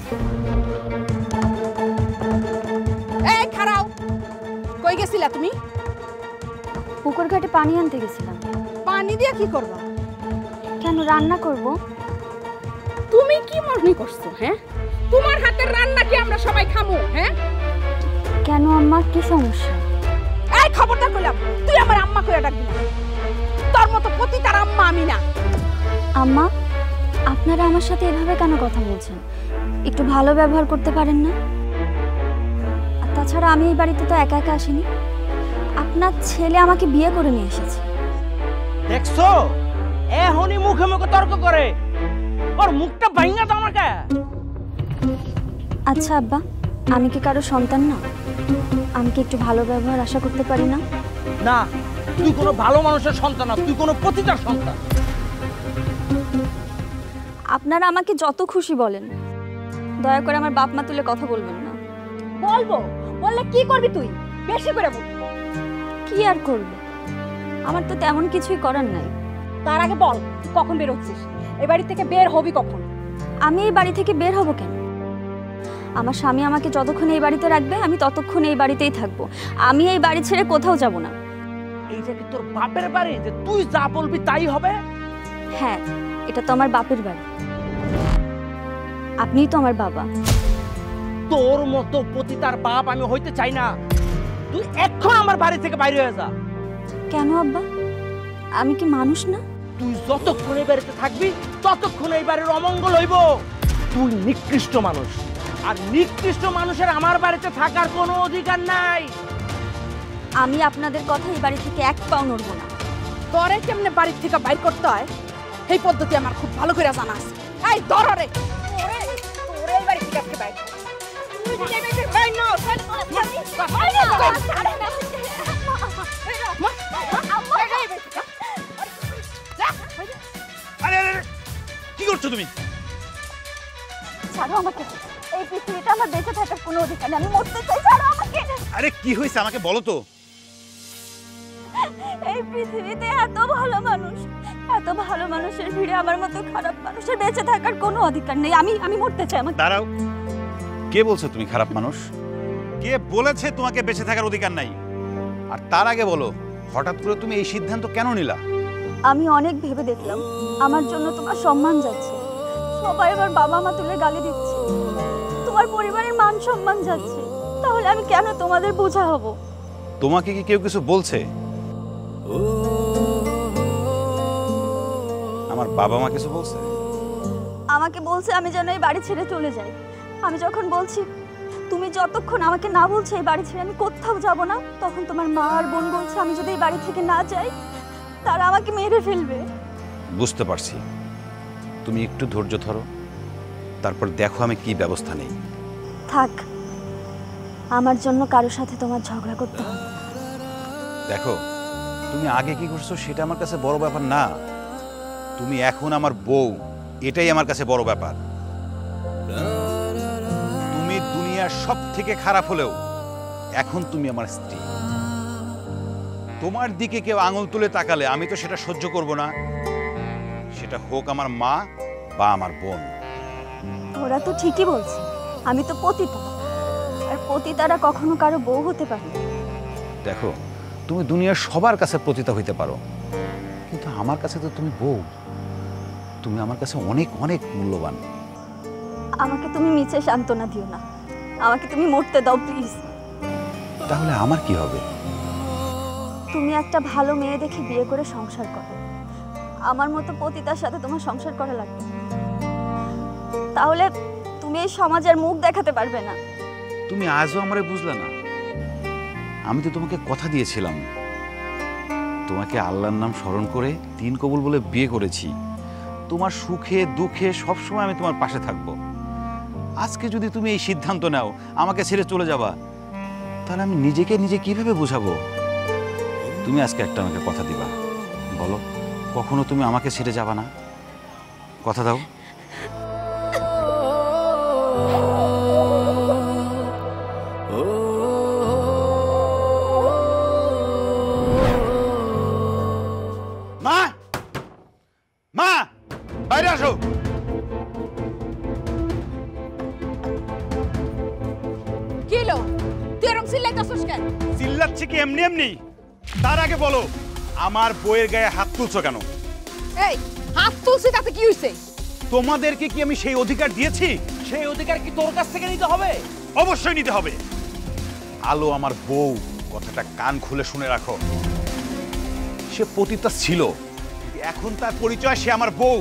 এই খারাও, কই গেছিলা তুমি? পুকুর ঘাটে পানি আনতে গেছিলাম। পানি দিয়ে কি করবা? কেন, রান্না করব। তুমি কি মনে করছো? হ্যাঁ, তোমার হাতের রান্না কি আমরা সবাই খামু? হ্যাঁ, কেন আম্মা, কি সমস্যা? এই খবরদার কইলাম, তুই আমার আম্মা কইয়া ডাকবি না। তোর মতো পতিতার আম্মা আমি না। আম্মা, আপনারা আমার সাথে এভাবে কেন কথা বলছেন? একটু ভালো ব্যবহার করতে পারেন না? আর তাছাড়া আমি এই বাড়িতে তো একা একা আসিনি, আপনার ছেলে আমাকে বিয়ে করে নিয়ে এসেছে। দেখছো, এখনই মুখে মুখে তর্ক করে, ওর মুখটা ভাঙা দাও না কে? আচ্ছা আব্বা, আমি কি কারো সন্তান না? আমি কি একটু ভালো ব্যবহার আশা করতে পারি না? না, তুই কোনো ভালো মানুষের সন্তান না, তুই কোনো পতিতার সন্তান। আপনারা আমাকে যত খুশি বলেন, দয়া করে আমার বাপ মা তুলে কথা বলবেন না। বলবো, বললে কি করবি তুই? বেশি করে বল। কি আর করব, আমার তো তেমন কিছুই করার নাই। তার আগে বল, তুই কখন বের হচ্ছিস? এই বাড়ি থেকে বের হবি কখন? আমি এই বাড়ি থেকে বের হব কেন? আমার স্বামী আমাকে যতক্ষণ এই বাড়িতে রাখবে আমি ততক্ষণ এই বাড়িতেই থাকবো। আমি এই বাড়ি ছেড়ে কোথাও যাব না। এইটা কি তোর বাপের বাড়ি যে তুই যা বলবি তাই হবে? হ্যাঁ, এটা তো আমার বাপের বাড়ি, আপনিই তো আমার বাবা। তোর মতো পতিতার বাপ আমি হইতে চাই না। তুই এখন আমার বাড়ি থেকে বাইরে হয়ে যা। কেন আব্বা, আমি কি মানুষ না? তুই যতক্ষণ এই বাড়িতে থাকবি ততক্ষণ এই বাড়ির অমঙ্গল হইব। তুই নিকৃষ্ট মানুষ, আর নিকৃষ্ট মানুষের আমার বাড়িতে থাকার কোনো অধিকার নাই। আমি আপনাদের কথা এই বাড়ি থেকে এক পাও নড়ব না। তোরে কেমনে বাড়ি থেকে বাইর করতে হয় এই পদ্ধতি আমার খুব ভালো করে জানা আছে। এই ধর রে, তোরে এই বাড়ি থেকে আজকে বাইর কর। তুই যদি এই বাড়ি বাইর না হস, কি করছো তুমি? ছাড়ো আমাকে, এই পৃথিবীতে আমার বেঁচে থাকার কোনো অধিকার নেই, আমি মরতে চাই, ছাড়ো আমাকে। আরে কি হয়েছে আমাকে বলো তো। এই পৃথিবীতে এত ভালো মানুষ, এত ভালো মানুষের ভিড়ে আমার মতো খারাপ মানুষের বেঁচে থাকার কোনো অধিকার নেই। আমি মরতে চাই। আমাকে দাঁড়াও, কে বলছো তুমি খারাপ মানুষ? কে বলেছে তোমাকে বেঁচে থাকার অধিকার নাই? আর তার আগে বলো, হঠাৎ করে তুমি এই সিদ্ধান্ত কেন নিলা? আমি অনেক ভেবে দেখলাম, আমার জন্য তোমার সম্মান যাচ্ছে, সবাই আমার বাবা মা তুলে গালি দিচ্ছে, তোমার পরিবারের মান সম্মান যাচ্ছে, তাহলে আমি কেন তোমাদের বোঝা হব? তোমাকে কি কেউ কিছু বলছে? আমার বাবা মা কিছু বলছে? আমাকে বলছে আমি যেন এই বাড়ি ছেড়ে চলে যাই। আমি যখন বলছি তুমি যতক্ষণ আমাকে না বলছো এই বাড়ি ছেড়ে আমি কোথাও যাব না, তখন তোমার মা আর বোন বলছে আমি যদি এই বাড়ি থেকে না যাই তারা আমাকে মেরে ফেলবে। বুঝতে পারছি, তুমি একটু ধৈর্য ধরো, তারপর দেখো আমি কি ব্যবস্থা নেই। থাক, আমার জন্য কারোর সাথে তোমার ঝগড়া করতে হবে। দেখো, তুমি আগে কি করছো সেটা আমার কাছে বড় ব্যাপার না, তুমি এখন আমার বউ, এটাই আমার কাছে বড় ব্যাপার। তুমি দুনিয়ার সব থেকে খারাপ হলেও এখন তুমি আমার স্ত্রী। তোমার দিকে কেউ আঙুল তুলে তাকালে আমি তো সেটা সহ্য করব না, সেটা হোক আমার মা বা আমার বোন। ওরা তো ঠিকই বলছে, আমি তো পতিতা, আর পতিতারা কখনো কারো বউ হতে পারে না। দেখো, তুমি দুনিয়ার সবার কাছে পতিতা হইতে পারো, কিন্তু আমার কাছে তো তুমি বউ। তুমি আমার কাছে অনেক অনেক মূল্যবান। আমাকে তুমি মিছে সান্ত্বনা দিও না, আমাকে তুমি মরতে দাও প্লিজ। তাহলে আমার কি হবে? তুমি একটা ভালো মেয়ে দেখে বিয়ে করে সংসার করো। আমার মতো পতিতার সাথে তোমার সংসার করা লাগবে, তাহলে তুমি এই সমাজের মুখ দেখাতে পারবে না। তুমি আজও আমারে বুঝলে না। আমি তো তোমাকে কথা দিয়েছিলাম, তোমাকে আল্লাহর নাম স্মরণ করে 3 কবুল বলে বিয়ে করেছি। তোমার সুখে দুঃখে সবসময় আমি তোমার পাশে থাকবো। আজকে যদি তুমি এই সিদ্ধান্ত নাও আমাকে ছেড়ে চলে যাবা, তাহলে আমি নিজেকে নিজে কিভাবে বোঝাবো? তুমি আজকে একটা আমাকে কথা দিবা, বলো কখনো তুমি আমাকে ছেড়ে যাবা না? কথা দাও। মা, মা, বাইরে আসো। কি হলো? তুই এরকম চিল্লাইতাছস কেন? চিল্লাচ্ছে কি এমনি এমনি? তার আগে বলো, আমার বইয়ের গায়ে হাত তুলছো কেন? এই হাত তুলছি তাতে কি হইছে? তোমাদেরকে কি আমি সেই অধিকার দিয়েছি? সেই অধিকার কি তোর কাছ থেকে নিতে হবে? অবশ্যই নিতে হবে। আলো আমার বউ, কথাটা কান খুলে শুনে রাখো। সে পতিতা ছিল, এখন তার পরিচয় সে আমার বউ।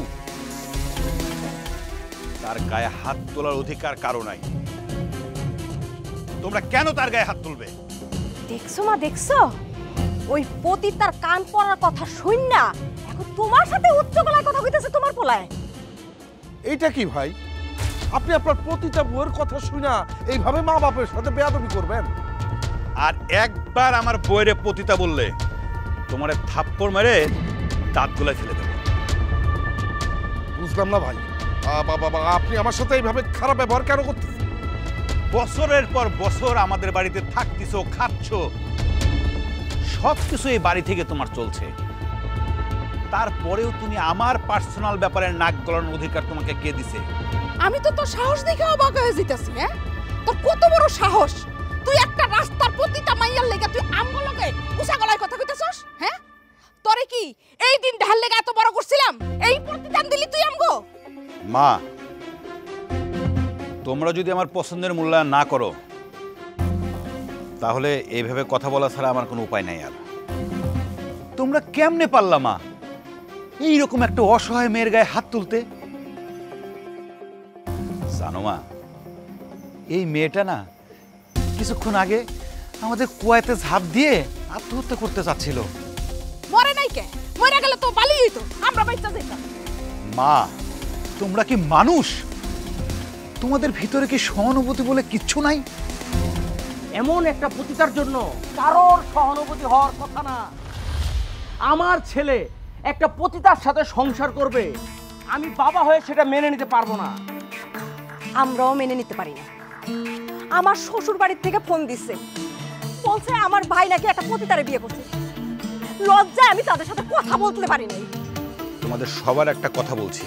তার গায়ে হাত তোলার অধিকার কারো নাই। তোমরা কেন তার গায়ে হাত তুলবে? দেখছো মা, দেখছো? ওই পতিতার কান পড়ার কথা শুন না এখন তোমার সাথে উচ্চ গলায় কথা কইতেছে তোমার পোলায়। এইটা কি ভাই? আপনি আপনার পতিতা বউয়ের কথা শুনা এইভাবে মা বাপের সাথে বেয়াদবি করবেন? আর একবার আমার বইয়ের পতিতা বললে তোমারে থাপ্পড় মেরে দাঁত গুলায় ফেলে দেবো। বুঝলাম না ভাই, বাবা আপনি আমার সাথে এইভাবে খারাপ ব্যবহার কেন করতেছেন? বছরের পর বছর আমাদের বাড়িতে থাকতেছো, খাচ্ছ, সবকিছু এই বাড়ি থেকে তোমার চলছে, তারপরেও তুমি আমার পার্সোনাল ব্যাপারে নাক গলানোর অধিকার তোমাকে কে দিছে? আমি তো তোর সাহস দেখে অবাক হয়ে যাইতাছি। হ্যাঁ, তোর কত বড় সাহস! তুই একটা রাস্তার পতিতা মাইয়ার লেগে তুই আমগো লগে উঁচা গলায় কথা কইতাছস? হ্যাঁ, তোরে কি এই দিন ঢাল লেগে এত বড় করছিলাম? এই প্রতিদান দিলি তুই আমগো? মা, তোমরা যদি আমার পছন্দের মূল্যায়ন না করো তাহলে এইভাবে কথা বলা ছাড়া আমার কোনো উপায় নাই। আর তোমরা কেমনে পারলা মা এইরকম একটা অসহায় মেয়ের গায়ে হাত তুলতে? জানো মা, এই মেয়েটা না কিছুক্ষণ আগে আমাদের কুয়াতে ঝাঁপ দিয়ে আত্মহত্যা করতে চাচ্ছিল। মরে নাই কে? মরে গেলে তো বালি হইতো, আমরা বাইচা যাইতাম। মা, তোমরা কি মানুষ? তোমাদের ভিতরে কি সহানুভূতি বলে কিচ্ছু নাই? এমন একটা পতিতার জন্য কারোর সহানুভূতি হওয়ার কথা না। আমার ছেলে একটা পতিতার সাথে সংসার করবে, আমি বাবা হয়ে সেটা মেনে নিতে পারবো না। আমরাও মেনে নিতে পারি না। আমার শ্বশুর বাড়ির থেকে ফোন দিচ্ছে, বলছে আমার ভাই নাকি একটা পতিতারে বিয়ে করছে। লজ্জায় আমি তাদের সাথে কথা বলতে পারি নাই। তোমাদের সবার একটা কথা বলছি,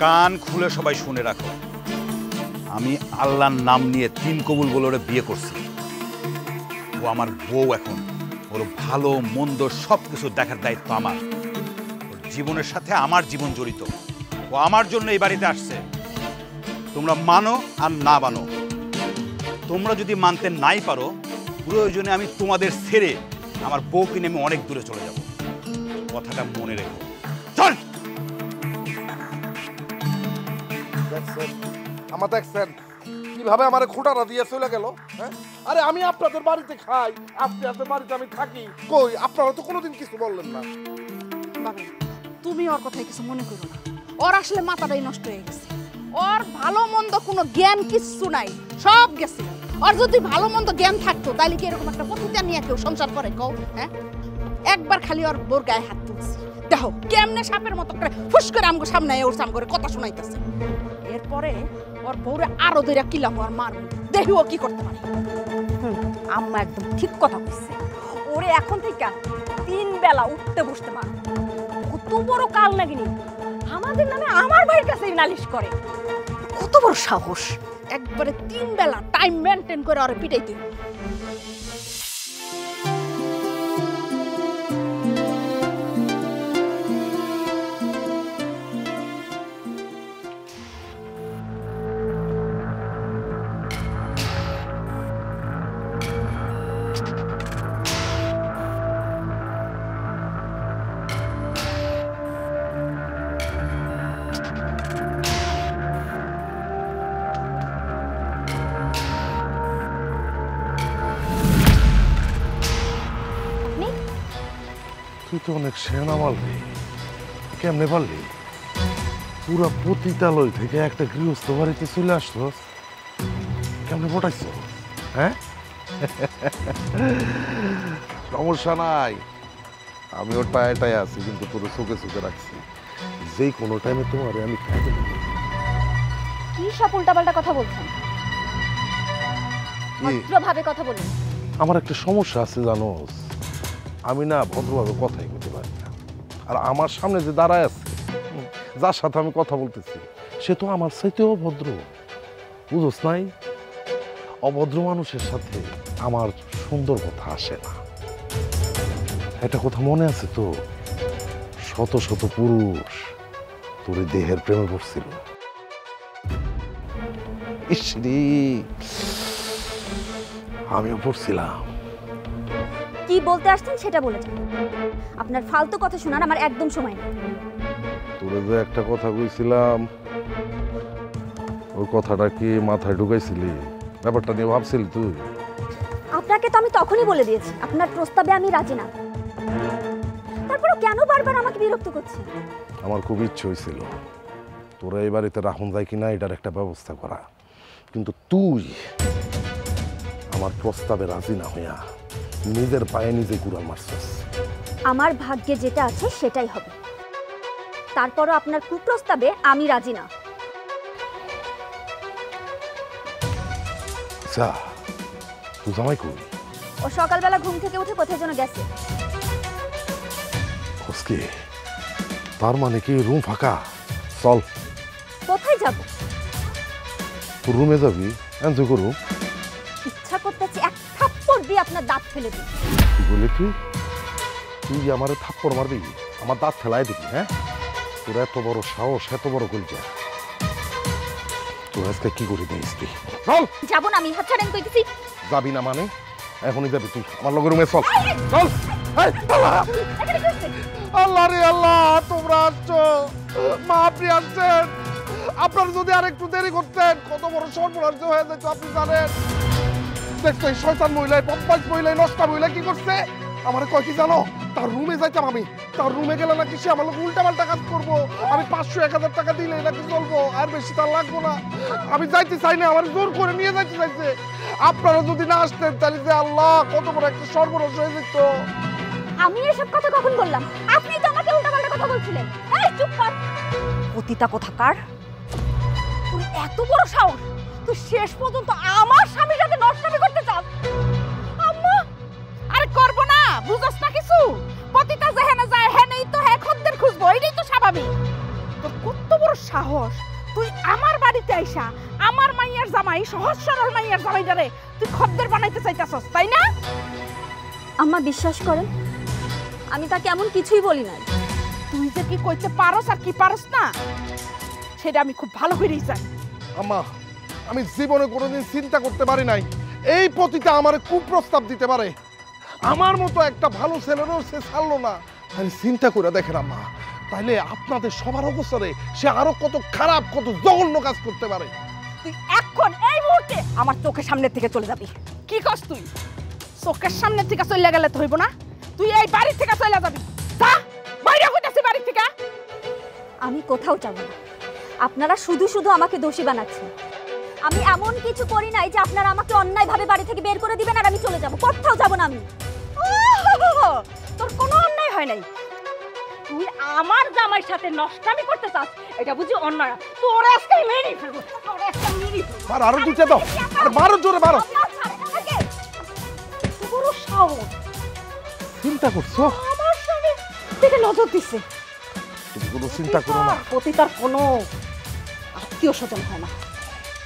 কান খুলে সবাই শুনে রাখো। আমি আল্লাহর নাম নিয়ে 3 কবুল বলে ওরে বিয়ে করছি। ও আমার বউ, এখন ওর ভালো মন্দ সবকিছু দেখার দায়িত্ব আমার। ওর জীবনের সাথে আমার জীবন জড়িত। ও আমার জন্য এই বাড়িতে আসছে। তোমরা মানো আর না মানো, তোমরা যদি মানতে নাই পারো, প্রয়োজনে আমি তোমাদের ছেড়ে আমার বউকে নিয়ে আমি অনেক দূরে চলে যাব। কথাটা মনে রেখো। চল। আমার দেখছেন কিভাবে আমার খোঁটারা দিয়ে চলে গেল? হ্যাঁ, আরে আমি আপনাদের বাড়িতে খাই, আপনাদের বাড়িতে আমি থাকি, কই আপনারা তো কোনোদিন কিছু বললেন না। বাবা, তুমি ওর কথায় কিছু মনে করো না। ওর আসলে মাথাটাই নষ্ট হয়ে গেছে। ওর ভালো মন্দ কোনো জ্ঞান কিচ্ছু নাই, সব গেছে। ওর যদি ভালো মন্দ জ্ঞান থাকতো তাহলে কি এরকম একটা পতিতা নিয়ে কেউ সংসার করে কও? হ্যাঁ, একবার খালি ওর বোর গায়ে হাত তুলছি, দেখো কেমনে সাপের মতো করে ফুস করে আমগো সামনে ওর সাম করে কথা শোনাইতেছে। এরপরে ওর বউরে আরো ধরে কিলাম ওর মারবো, দেখি ও কি করতে পারে। আম্মা একদম ঠিক কথা কইছে। ওরে এখন থেকে 3 বেলা উঠতে বসতে পারে। কত বড় কাল নাগিনি আমাদের নামে আমার ভাইয়ের কাছে নালিশ করে। কত বড় সাহস! একবারে 3 বেলা টাইম মেনটেন করে ওরে পিটাইতে। তুই তো অনেক সেনা মারলি, কেমনে পারলি? পুরা পতিতালয় থেকে একটা গৃহস্থ বাড়িতে চলে আসলো, কেমনে পটাইছ? হ্যাঁ, সমস্যা নাই, আমি ওর টায়াটায় আছি, কিন্তু তোর চোখে চোখে রাখছি। যেই কোনো টাইমে তোমার আমি খাই দেব। কি সব উল্টাপাল্টা কথা বলছেন? ভদ্রভাবে কথা বলুন। আমার একটা সমস্যা আছে জানোস, আমি না ভদ্রভাবে কথাই বলতে পারি না। আর আমার সামনে যে দাঁড়ায় আছে, যার সাথে আমি কথা বলতেছি, সে তো আমার চাইতেও ভদ্র, বুঝোস নাই? অভদ্র মানুষের সাথে আমার সুন্দর কথা আসে না। একটা কথা মনে আছে তো, শত শত পুরুষ তোর দেহের প্রেমে পড়ছিল। ইসরি, আমিও পড়ছিলাম। কি বলতে আসছেন সেটা বলেছেন। আপনার ফালতু কথা শোনার আমার একদম সময় নেই। তোরে যে একটা কথা কইছিলাম, ওই কথাটা কি মাথায় ঢুকাইছিলি? ব্যাপারটা নিয়ে ভাবছিলি তুই? আপনাকে তো আমি তখনই বলে দিয়েছি আপনার প্রস্তাবে আমি রাজি না। তারপরে কেন বারবার আমাকে বিরক্ত করছেন? আমার খুব ইচ্ছে হয়েছিল তোরা এই বাড়িতে রাখুন যায় কিনা এটার একটা ব্যবস্থা করা, কিন্তু তুই আমার প্রস্তাবে রাজি না হইয়া নিজের পায়ে নিজে কুড়াল মারছস। আমার ভাগ্যে যেটা আছে সেটাই হবে। তারপরও আপনার কুপ্রস্তাবে আমি রাজি না। আচ্ছা, তুই জামাই কই? ও সকালবেলা ঘুম থেকে উঠে কোথায় যেন গেছে। খসকে, তার মানে কি রুম ফাঁকা? চল। কোথায় যাব? তোর রুমে যাবি, এনজয় করু। ইচ্ছা করতেছে এক থাপ্পড় দিয়ে আপনার দাঁত ফেলে দিই। কি বলি তুই? তুই আমার থাপ্পড় মারবি, আমার দাঁত ফেলাই দিবি? হ্যাঁ, তোর এত বড় সাহস, এত বড় কলজা, তোর আজকে কি করে দিস তুই? চল। যাবো না আমি, হাত ছাড়েন কইতেছি। যাবি না মানে? এখনই যাবি তুই আমার লগে রুমে? চল চল। আল্লাহ রে আল্লাহ, তোমরা আসছো, মা আপনি আসছেন। আপনারা যদি আরেকটু দেরি করতেন কত বড় সর্বনাশ হয়ে যেত আপনি জানেন। দেখছো এই শয়তান মহিলা, বদমাশ মহিলা, নষ্টা মহিলা কি করছে? আমার কয় কি জানো? তার রুমে যাইতাম আমি, তার রুমে গেলে নাকি সে আমার উল্টা পাল্টা কাজ করবো। আমি 500-1000 টাকা দিলে নাকি চলবো, আর বেশি তার লাগবো না। আমি যাইতে চাই না, আমার জোর করে নিয়ে যাইতে চাইছে। আপনারা যদি না আসতেন তাহলে যে আল্লাহ কত বড় একটা সর্বনাশ হয়ে যেত। আমি এসব কথা কখন বললাম? আপনি তো আমাকে উল্টাপাল্টা কথা বলছিলেন। এই চুপ কর। পতিতা কোথাকার, তুই এত বড় সাহস, তুই শেষ পর্যন্ত আমার স্বামীর সাথে নষ্টামি করতে চাস? আম্মা, আরে করব না, বুঝছস না কিছু? পতিতা যেখানে যায় হেনেই তো হ্যাঁ খদ্দের খুঁজবো, এটাই তো স্বাভাবিক। তোর কত বড় সাহস, তুই আমার বাড়িতে আইসা আমার মাইয়ার জামাই, সহজ সরল মাইয়ার জামাইটারে তুই খদ্দের বানাইতে চাইতাছস, তাই না? আম্মা বিশ্বাস করেন, আমি তাকে এমন কিছুই বলি নাই। তুই যে কি কইতে পারস আর কি পারস না সেটা আমি খুব ভালো করেই জানি। আম্মা, আমি জীবনে কোনোদিন চিন্তা করতে পারি নাই এই পতিতা আমার কুপ্রস্তাব দিতে পারে। আমার মতো একটা ভালো ছেলেরও সে ছাড়লো না। তাহলে চিন্তা করে দেখেন আম্মা, তাহলে আপনাদের সবার অবসরে সে আরো কত খারাপ, কত জঘন্য কাজ করতে পারে। তুই এখন এই মুহূর্তে আমার চোখের সামনে থেকে চলে যাবি। কি কস তুই? চোখের সামনে থেকে চলে গেলে তো হইব না, তুই এই বাড়ি থেকে চলে যাবি। যা, বাইরে হইতাছি বাড়ি থেকে। আমি কোথাও যাব না। আপনারা শুধু শুধু আমাকে দোষী বানাচ্ছেন। আমি এমন কিছু করি নাই যে আপনারা আমাকে অন্যায়ভাবে বাড়ি থেকে বের করে দিবেন আর আমি চলে যাব। কোথাও যাব না আমি। তোর কোনো অন্যায় হয় নাই। তুই আমার জামাইয়ের সাথে নষ্টামি করতে চাস, এটা বুঝি অন্যায়। তোর আজকে মেরে ফেলবো, তোর আজকে মেরে ফেলবো। আর আরো দুইটা দাও, আর মারো, জোরে মারো। সাহস চিন্তা করছো? আমার স্বামীর দিকে নজর দিছে। তুমি কোনো চিন্তা করো না, পতিতার কোনো আত্মীয় স্বজন হয় না।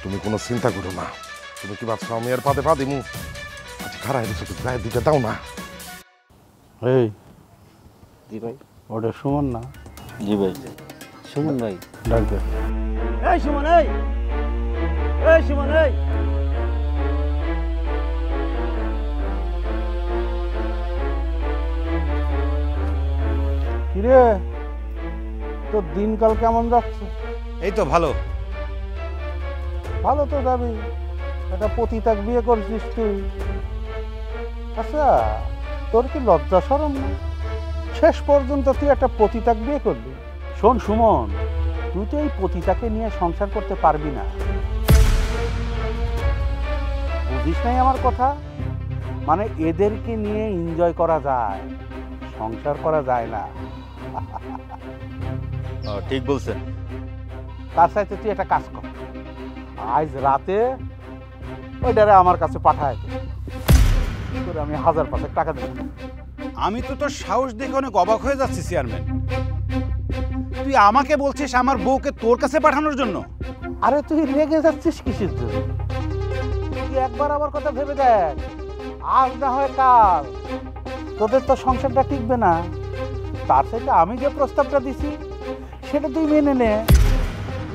তুমি কোনো চিন্তা করো না। তুমি কি ভাবছো আমি আর পাতে পা দিমু? আচ্ছা খারাপ হয়েছে, তুমি গায়ে দুইটা দাও না। এই জি ভাই। ওটা সুমন না? জি ভাই। সুমন ভাই। ডাকবে। এই সুমন, এই সুমন, এই কিরে, তোর দিনকাল কেমন যাচ্ছে? এই তো ভালো। ভালো তো যাবি, একটা পতিতাক বিয়ে করছিস তুই। আচ্ছা, তোর কি লজ্জা শরম না? শেষ পর্যন্ত তুই একটা পতিতাক বিয়ে করলি। শোন সুমন, তুই তো এই পতিতাকে নিয়ে সংসার করতে পারবি না। বুঝিস নাই আমার কথা? মানে এদেরকে নিয়ে এনজয় করা যায়, সংসার করা যায় না। ঠিক বলছেন। তার সাথে তুই একটা কাজ কর, আজ রাতে ওইটারে আমার কাছে পাঠায় দে, তোরে আমি 1000 টাকা দেব। আমি তো তোর সাহস দেখে অনেক অবাক হয়ে যাচ্ছি চেয়ারম্যান। তুই আমাকে বলছিস আমার বউকে তোর কাছে পাঠানোর জন্য? আরে তুই রেগে যাচ্ছিস কিসের জন্য? তুই একবার আমার কথা ভেবে দেখ, আজ না হয় কাল তোদের তো সংসারটা টিকবে না। তার সাথে আমি যে প্রস্তাবটা দিছি সেটা তুই মেনে নে।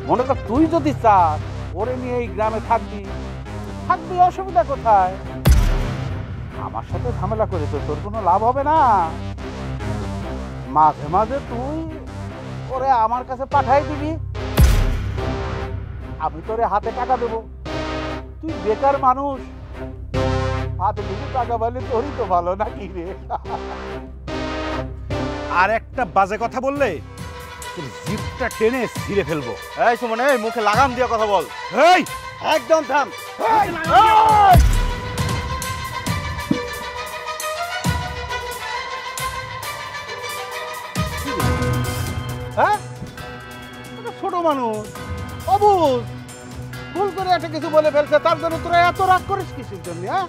মনে কর তুই যদি চাস ওরে নিয়ে এই গ্রামে থাকবি, অসুবিধা কোথায়? আমার সাথে ঝামেলা করে তো তোর কোনো লাভ হবে না। মাঝে মাঝে তুই ওরে আমার কাছে পাঠাই দিবি, আমি তোরে হাতে টাকা দেবো। তুই বেকার মানুষ, হাতে কিছু টাকা পাইলে তোরই তো ভালো, নাকি রে? আর একটা বাজে কথা বললে তোর জিভটা টেনে ছিঁড়ে ফেলবো। এই সুমন, এই মুখে লাগাম দিয়ে কথা বল। এই একদম থাম। হ্যাঁ, ছোট মানুষ অবুঝ, ভুল করে একটা কিছু বলে ফেলছে, তার জন্য তোরা এত রাগ করিস কিসের জন্য? হ্যাঁ,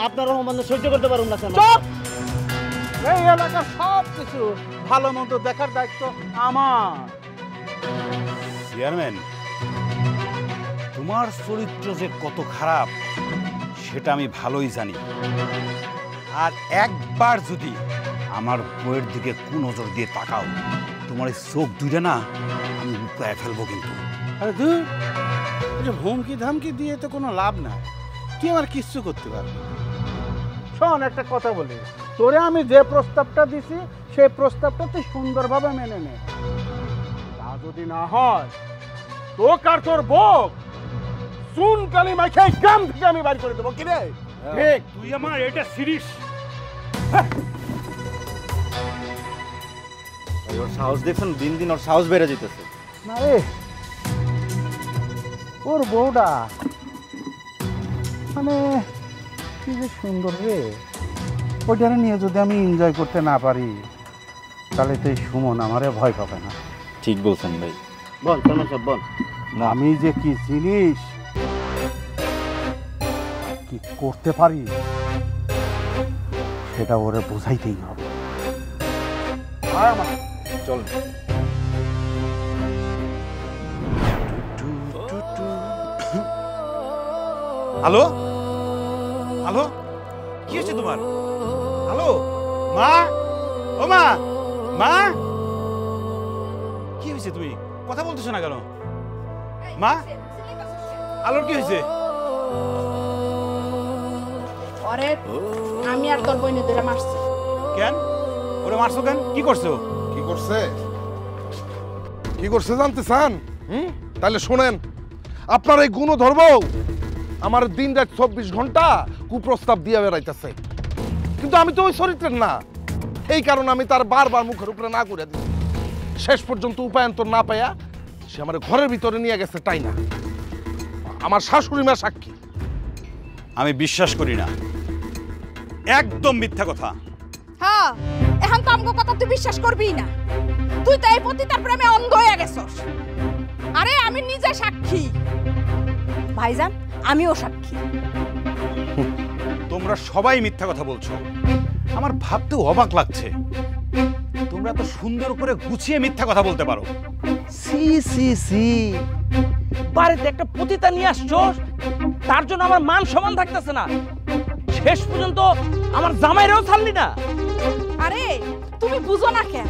আপনার অপমান সহ্য করতে পারুন না কেন? চুপ! এই এলাকার সব কিছু ভালো মন্দ দেখার দায়িত্ব আমার। চেয়ারম্যান, তোমার চরিত্র যে কত খারাপ সেটা আমি ভালোই জানি। আর একবার যদি আমার বউয়ের দিকে কুনজর দিয়ে তাকাও, তোমার এই চোখ দুইটা না আমি উপড়ায় ফেলবো কিন্তু। আরে ধুর, এটা হুমকি ধামকি দিয়ে তো কোনো লাভ নাই, তুই আমার কিচ্ছু করতে পারবি না। শোন, একটা কথা বলি, তোরে আমি যে প্রস্তাবটা দিছি সেই প্রস্তাবটা তুই সুন্দরভাবে মেনে নে। তা যদি না হয় তোকে আর তোর বউ চুন কালি মাখাই গ্রাম থেকে আমি বাড়ি করে দেবো। কি রে? ঠিক, তুই আমার এটা সিরিজ। ওর সাহস দেখছেন, দিন দিন ওর সাহস বেড়ে যেতেছে। না রে, ওর বউটা মানে কি যে সুন্দর রে, ওইটা নিয়ে যদি আমি এনজয় করতে না পারি তাহলে তো এই সুমন আমারে ভয় পাবে না। ঠিক বলছেন ভাই। বল কেন সব বল। আমি যে কি জিনিস, কি করতে পারি সেটা ওরে বোঝাইতেই হবে। চল। হ্যালো হ্যালো, কি হয়েছে তোমার? হ্যালো মা, ও মা, মা কি হয়েছে? তুমি কথা বলতেছো না কেন? মা, আলোর কি হয়েছে? আরে আমি আর তোর বইনে ধরে মারছি। কেন ওরে মারছো কেন? কি করছো? কি করছে? কি করছে জানতে চান? তাহলে শোনেন, আপনার এই গুণ ধরবো আমার দিন রাত 24 ঘন্টা কুপ্রস্তাব দিয়ে বেড়াইতেছে, কিন্তু আমি তো ওই চরিত্রের না। এই কারণে আমি তার বারবার মুখের উপরে না করে দিই। শেষ পর্যন্ত উপায়ন্তর না পাইয়া সে আমার ঘরের ভিতরে নিয়ে গেছে টাইনা। আমার শাশুড়ি মা সাক্ষী। আমি বিশ্বাস করি না, একদম মিথ্যা কথা। হ্যাঁ, এখন তো আমগো কথা তুই বিশ্বাস করবি না। তুই তো এই পতিতার প্রেমে অন্ধ হয়ে গেছস। আরে আমি নিজে সাক্ষী। ভাইজান, আমিও সাক্ষী। তোমরা সবাই মিথ্যা কথা বলছো। আমার ভাবতেও অবাক লাগছে তোমরা এত সুন্দর করে গুছিয়ে মিথ্যা কথা বলতে পারো। সি সি সি, বাড়িতে একটা পতিতা নিয়ে আসছো, তার জন্য আমার মান সম্মান থাকতেছে না। শেষ পর্যন্ত আমার জামাইরেও ছাড়লি না। আরে তুমি বুঝো না কেন?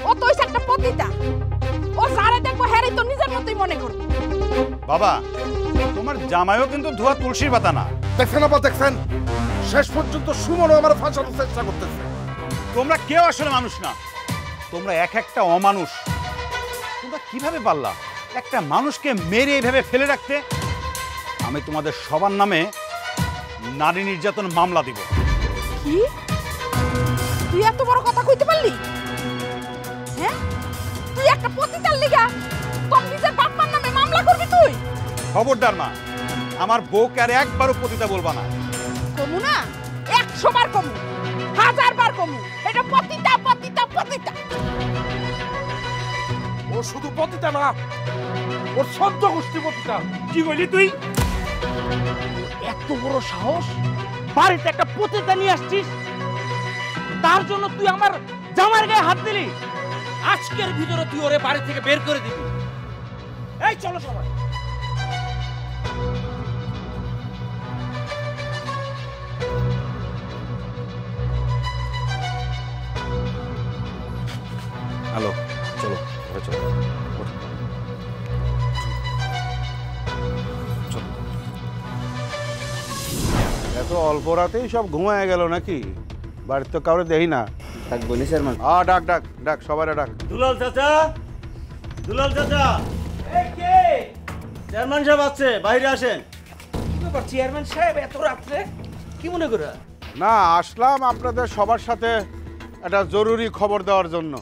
ও তো হইছে একটা পতিতা। ও যারে দেখবো হ্যারে তো নিজের মতোই মনে করবে। বাবা, তোমার জামাইও কিন্তু ধোয়া তুলসীর পাতা না। দেখছেন আপা, দেখছেন শেষ পর্যন্ত সুমনও আমার ফাঁসানোর চেষ্টা করতেছে। তোমরা কেউ আসলে মানুষ না, তোমরা এক একটা অমানুষ। তোমরা কিভাবে পারলা একটা মানুষকে মেরে এইভাবে ফেলে রাখতে? আমি তোমাদের সবার নামে নারী নির্যাতন মামলা দিব। কি? তুই এত বড় কথা কইতে পারলি? হ্যাঁ, তুই একটা পতিতার লিগা তোর নিজের বাপমার নামে মামলা করবি তুই? খবরদার মা, আমার বউকে আর একবারও পতিতা বলবা না। কমু না, 100 বার কমু, 1000 বার কমু, এটা পতিতা পতিতা পতিতা। ও শুধু পতিতা না, ওর সদ্য গোষ্ঠী পতিতা। কি বলি তুই? এত বড় সাহস, বাড়িতে একটা পতিতা নিয়ে আসছিস, তার জন্য তুই আমার জামার গায়ে হাত দিলি। আজকের ভিতরে তুই ওরে বাড়ি থেকে বের করে দিবি। এই চলো সবাই। হ্যালো, চলো ঘরে চলো। এত অল্প রাতেই সব ঘুমায় গেল নাকি? বাড়িতে তো কাউরে দেখি না। থাকবো নি চেয়ারম্যান। ডাক ডাক ডাক, সবাই ডাক। দুলাল চাচা, দুলাল চাচা, এই কে? চেয়ারম্যান সাহেব আছে, বাইরে আসেন। কি ব্যাপার চেয়ারম্যান সাহেব এত রাত্রে? কি মনে করে? না, আসলাম আপনাদের সবার সাথে একটা জরুরি খবর দেওয়ার জন্য।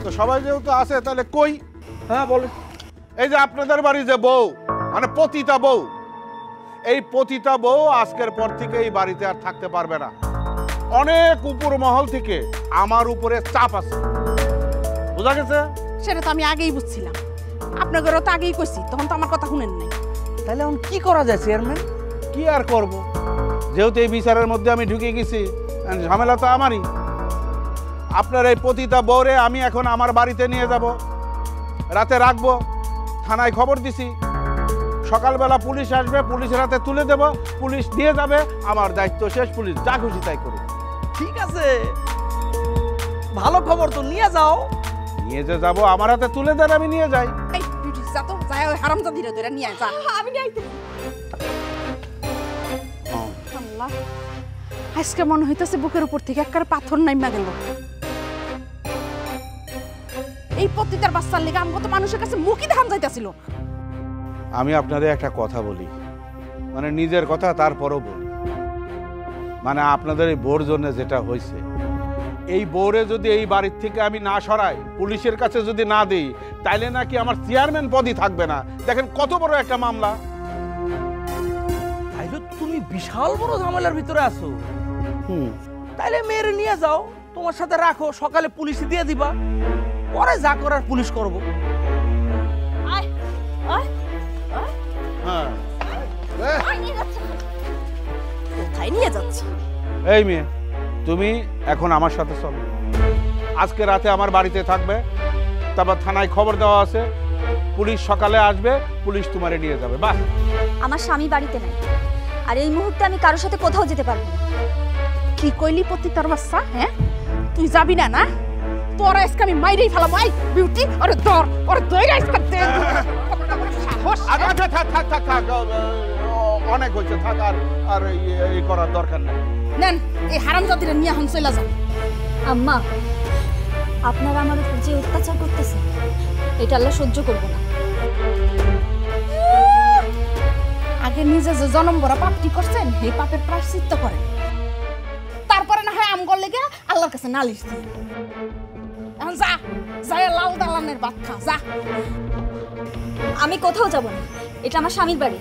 তো সবাই যেহেতু আছে তাহলে কই? হ্যাঁ বলেন। এই যে আপনাদের বাড়ি যে বউ, মানে পতিতা বউ, এই পতিতা বউ আজকের পর থেকে এই বাড়িতে আর থাকতে পারবে না। অনেক উপর মহল থেকে আমার উপরে চাপ আছে, বোঝা গেছে? সেটা তো আমি আগেই বুঝছিলাম। আপনার ঘরে তো আগেই কইছি, তখন তো আমার কথা শুনেন নাই। তাহলে এখন কি করা যায় চেয়ারম্যান? কি আর করব, যেহেতু এই বিচারের মধ্যে আমি ঢুকে গেছি, ঝামেলা তো আমারই। আপনার এই পতিতা বউরে আমি এখন আমার বাড়িতে নিয়ে যাব, রাতে রাখবো, থানায় খবর দিছি। সকালবেলা পুলিশ আসবে, পুলিশের হাতে তুলে দেব, পুলিশ দিয়ে যাবে, আমার দায়িত্ব শেষ, পুলিশ যা খুশি তাই করুক। ঠিক আছে, ভালো খবর তো, নিয়ে যাও। নিয়ে যে যাবো, আমার হাতে তুলে দেন, আমি নিয়ে যাই। এই বিউটি যা তো, যাই ওই হারামজাদিরে ধরে নিয়ে আয়, যা। আমি যাইতে। আল্লাহ, আজকে মনে হইতেছে বুকের উপর থেকে একবারে পাথর নাইমা গেল। এই পতিতার বাচ্চার লেগে আমগো তো মানুষের কাছে মুখই দেখান যাইতাছিল। আমি আপনাদের একটা কথা বলি, মানে নিজের কথা তারপরও বলি। মানে আপনাদের এই বোর জন্য যেটা হয়েছে, এই বোরে যদি এই বাড়ির থেকে আমি না সরাই, পুলিশের কাছে যদি না দিই, তাইলে নাকি আমার চেয়ারম্যান পদই থাকবে না। দেখেন কত বড় একটা মামলা। তাইলে তুমি বিশাল বড় ঝামেলার ভিতরে আছো। হুম, তাইলে মেয়েরে নিয়ে যাও, তোমার সাথে রাখো, সকালে পুলিশে দিয়ে দিবা, পরে যা করার পুলিশ করবো। আয় আয় আয়, হ্যাঁ। আয় নিয়ে যাচ্ছে। কোথায় নিয়ে যাচ্ছে? এই মেয়ে, তুমি এখন আমার সাথে চলো। আজকে রাতে আমার বাড়িতে থাকবে, তারপর থানায় খবর দেওয়া আছে, পুলিশ সকালে আসবে, পুলিশ তোমারে নিয়ে যাবে। বাস। আমার স্বামী বাড়িতে নাই, আর এই মুহূর্তে আমি কারোর সাথে কোথাও যেতে পারবো না। কি কইলি পতিতার বাচ্চা? হ্যাঁ, তুই যাবি না না? তোরা আজকে আমি মাইরেই ফেলাম। আই বিউটি, আরে ধর, ওরে দইরা আজকে দে। সাহস! আচ্ছা, থাক থাক থাক থাক, অনেক হয়েছে, থাক, আর এই করার দরকার নেই। নেন, এই হারামজাদিরে নিয়ে এখন চলে যাও। আম্মা, আপনারা আমার উপর যে অত্যাচার করতেছেন, এটা আল্লাহ সহ্য করবো না। আগে নিজে যে জনম ভরা পাপটি করছেন, এই পাপের প্রায়শ্চিত্ত করেন, তারপরে না হয় আমগর লেগে আল্লাহর কাছে নালিশ দিন। এখন যা, যাই লাল দালানের ভাত খা, যা। আমি কোথাও যাব না, এটা আমার স্বামীর বাড়ি।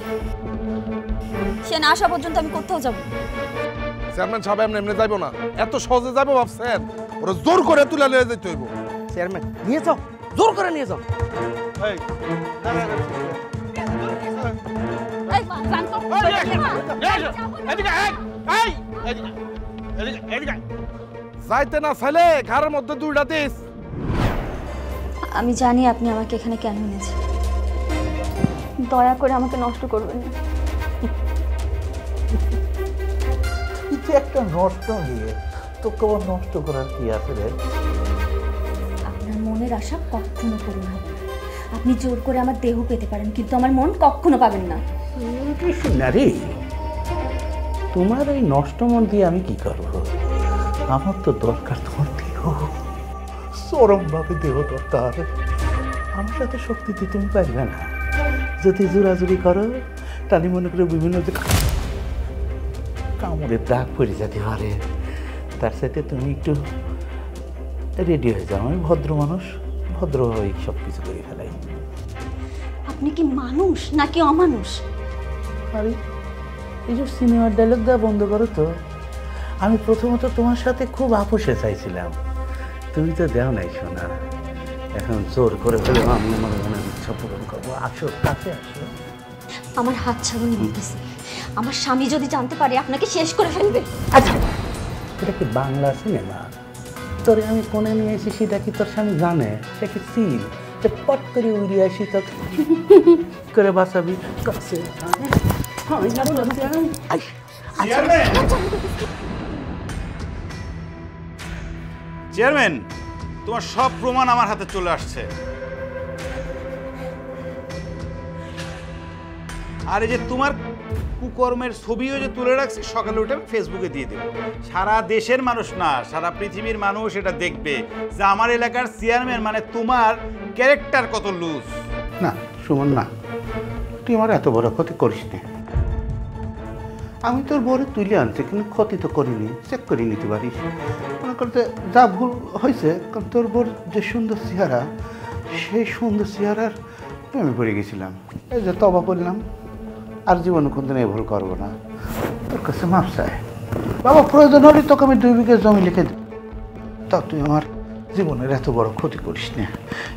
সে না আসা পর্যন্ত আমি কোথাও যাব না। চেয়ারম্যান সাহেব এমনি এমনি যাইবো না, এত সহজে যাবো ভাবছেন? ওরা জোর করে তুলে নিয়ে যেতে হইব। চেয়ারম্যান নিয়ে যাও, জোর করে নিয়ে যাও। এই, দাঁড়া, দাঁড়া। এই জানতো যাইতে না ছেলে ঘরের মধ্যে দুইটা দিস। আমি জানি আপনি আমাকে এখানে কেন এনেছেন, দয়া করে আমাকে নষ্ট করবেন না। একটা নষ্ট নিয়ে তোকে আবার নষ্ট করার কি আছে রে? আপনার মনের আশা কখনো পূরণ হবে না। আপনি জোর করে আমার দেহ পেতে পারেন, কিন্তু আমার মন কখনো পাবেন না। নারী, তোমার এই নষ্ট মন দিয়ে আমি কি করব? আমার তো দরকার তোমার দেহ, চরমভাবে দেহ দরকার। আমার সাথে শক্তিতে তুমি পারবে না। যদি জোরাজুরি করো তাহলে মনে করে বিভিন্ন কামড়ের দাগ পড়ে যেতে পারে। তার সাথে তুমি একটু রেডি হয়ে যাও। আমি ভদ্র মানুষ, ভদ্রভাবে সব কিছু করে ফেলাই। আপনি কি মানুষ নাকি অমানুষ? আরে এই যে সিনেমার ডায়লগ দেওয়া বন্ধ করো তো। আমি প্রথমত তোমার সাথে খুব আপোষে চাইছিলাম, তুমি তো দেও নাই সোনা। এখন জোর করে ফেলে আমি আমার মনের ইচ্ছা পূরণ করবো। আসো, কাছে আসো। আমার হাত ছাড়ুন বলতেছি। আমার স্বামী যদি জানতে পারে আপনাকে শেষ করে ফেলবে। আচ্ছা, এটা কি বাংলা সিনেমা? তোরে আমি কোনে নিয়ে এসে সেটা কি তোর স্বামী জানে? সে কি সিল যে পট করে উড়িয়ে আসি তো করে বাঁচাবি? কাছে চেয়ারম্যান, তোমার সব প্রমাণ আমার হাতে চলে আসছে। আর এই যে তোমার কুকর্মের ছবিও যে তুলে রাখছি, সকালে ওটা ফেসবুকে দিয়ে দেবো। সারা দেশের মানুষ না, সারা পৃথিবীর মানুষ এটা দেখবে যে আমার এলাকার চেয়ারম্যান মানে তোমার ক্যারেক্টার কত লুজ। না সুমন, না, তুই আমার এত বড় ক্ষতি করিস না। আমি তোর বড় তুলে আনছি, কিন্তু ক্ষতি তো করিনি, চেক করে নিতে পারিস। মনে করতে যা ভুল হয়েছে, কারণ তোর বড় যে সুন্দর চেহারা, সেই সুন্দর চেহারার প্রেমে পড়ে গেছিলাম। এই যে তবা করলাম, আর জীবনে কোনদিন এই ভুল করবো না। তোর কাছে মাপ চাই বাবা, প্রয়োজন হলে তোকে আমি 2 বিঘা জমি লিখে দেব। তা তুই আমার জীবনের এত বড় ক্ষতি করিস না।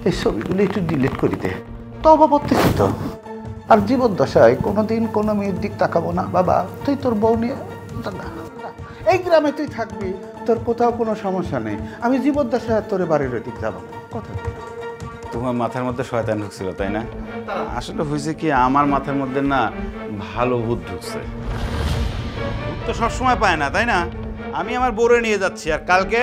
এই ছবিগুলো একটু ডিলিট করে দে। তবা পড়তেছি তো, আর জীবদ্দশায় কোনোদিন কোনো মেয়ের দিক তাকাবো না বাবা। তুই তোর বউ নিয়ে এই গ্রামে তুই থাকবি, তোর কোথাও কোনো সমস্যা নেই। আমি জীবদ্দশায় তোর বাড়ির দিক যাবো না। কথা তোমার মাথার মধ্যে শয়তান ঢুকছিল, তাই না? আসলে হয়েছে কি, আমার মাথার মধ্যে না ভালো ভূত ঢুকছে। ভূত তো সবসময় পায় না, তাই না? আমি আমার বউরে নিয়ে যাচ্ছি, আর কালকে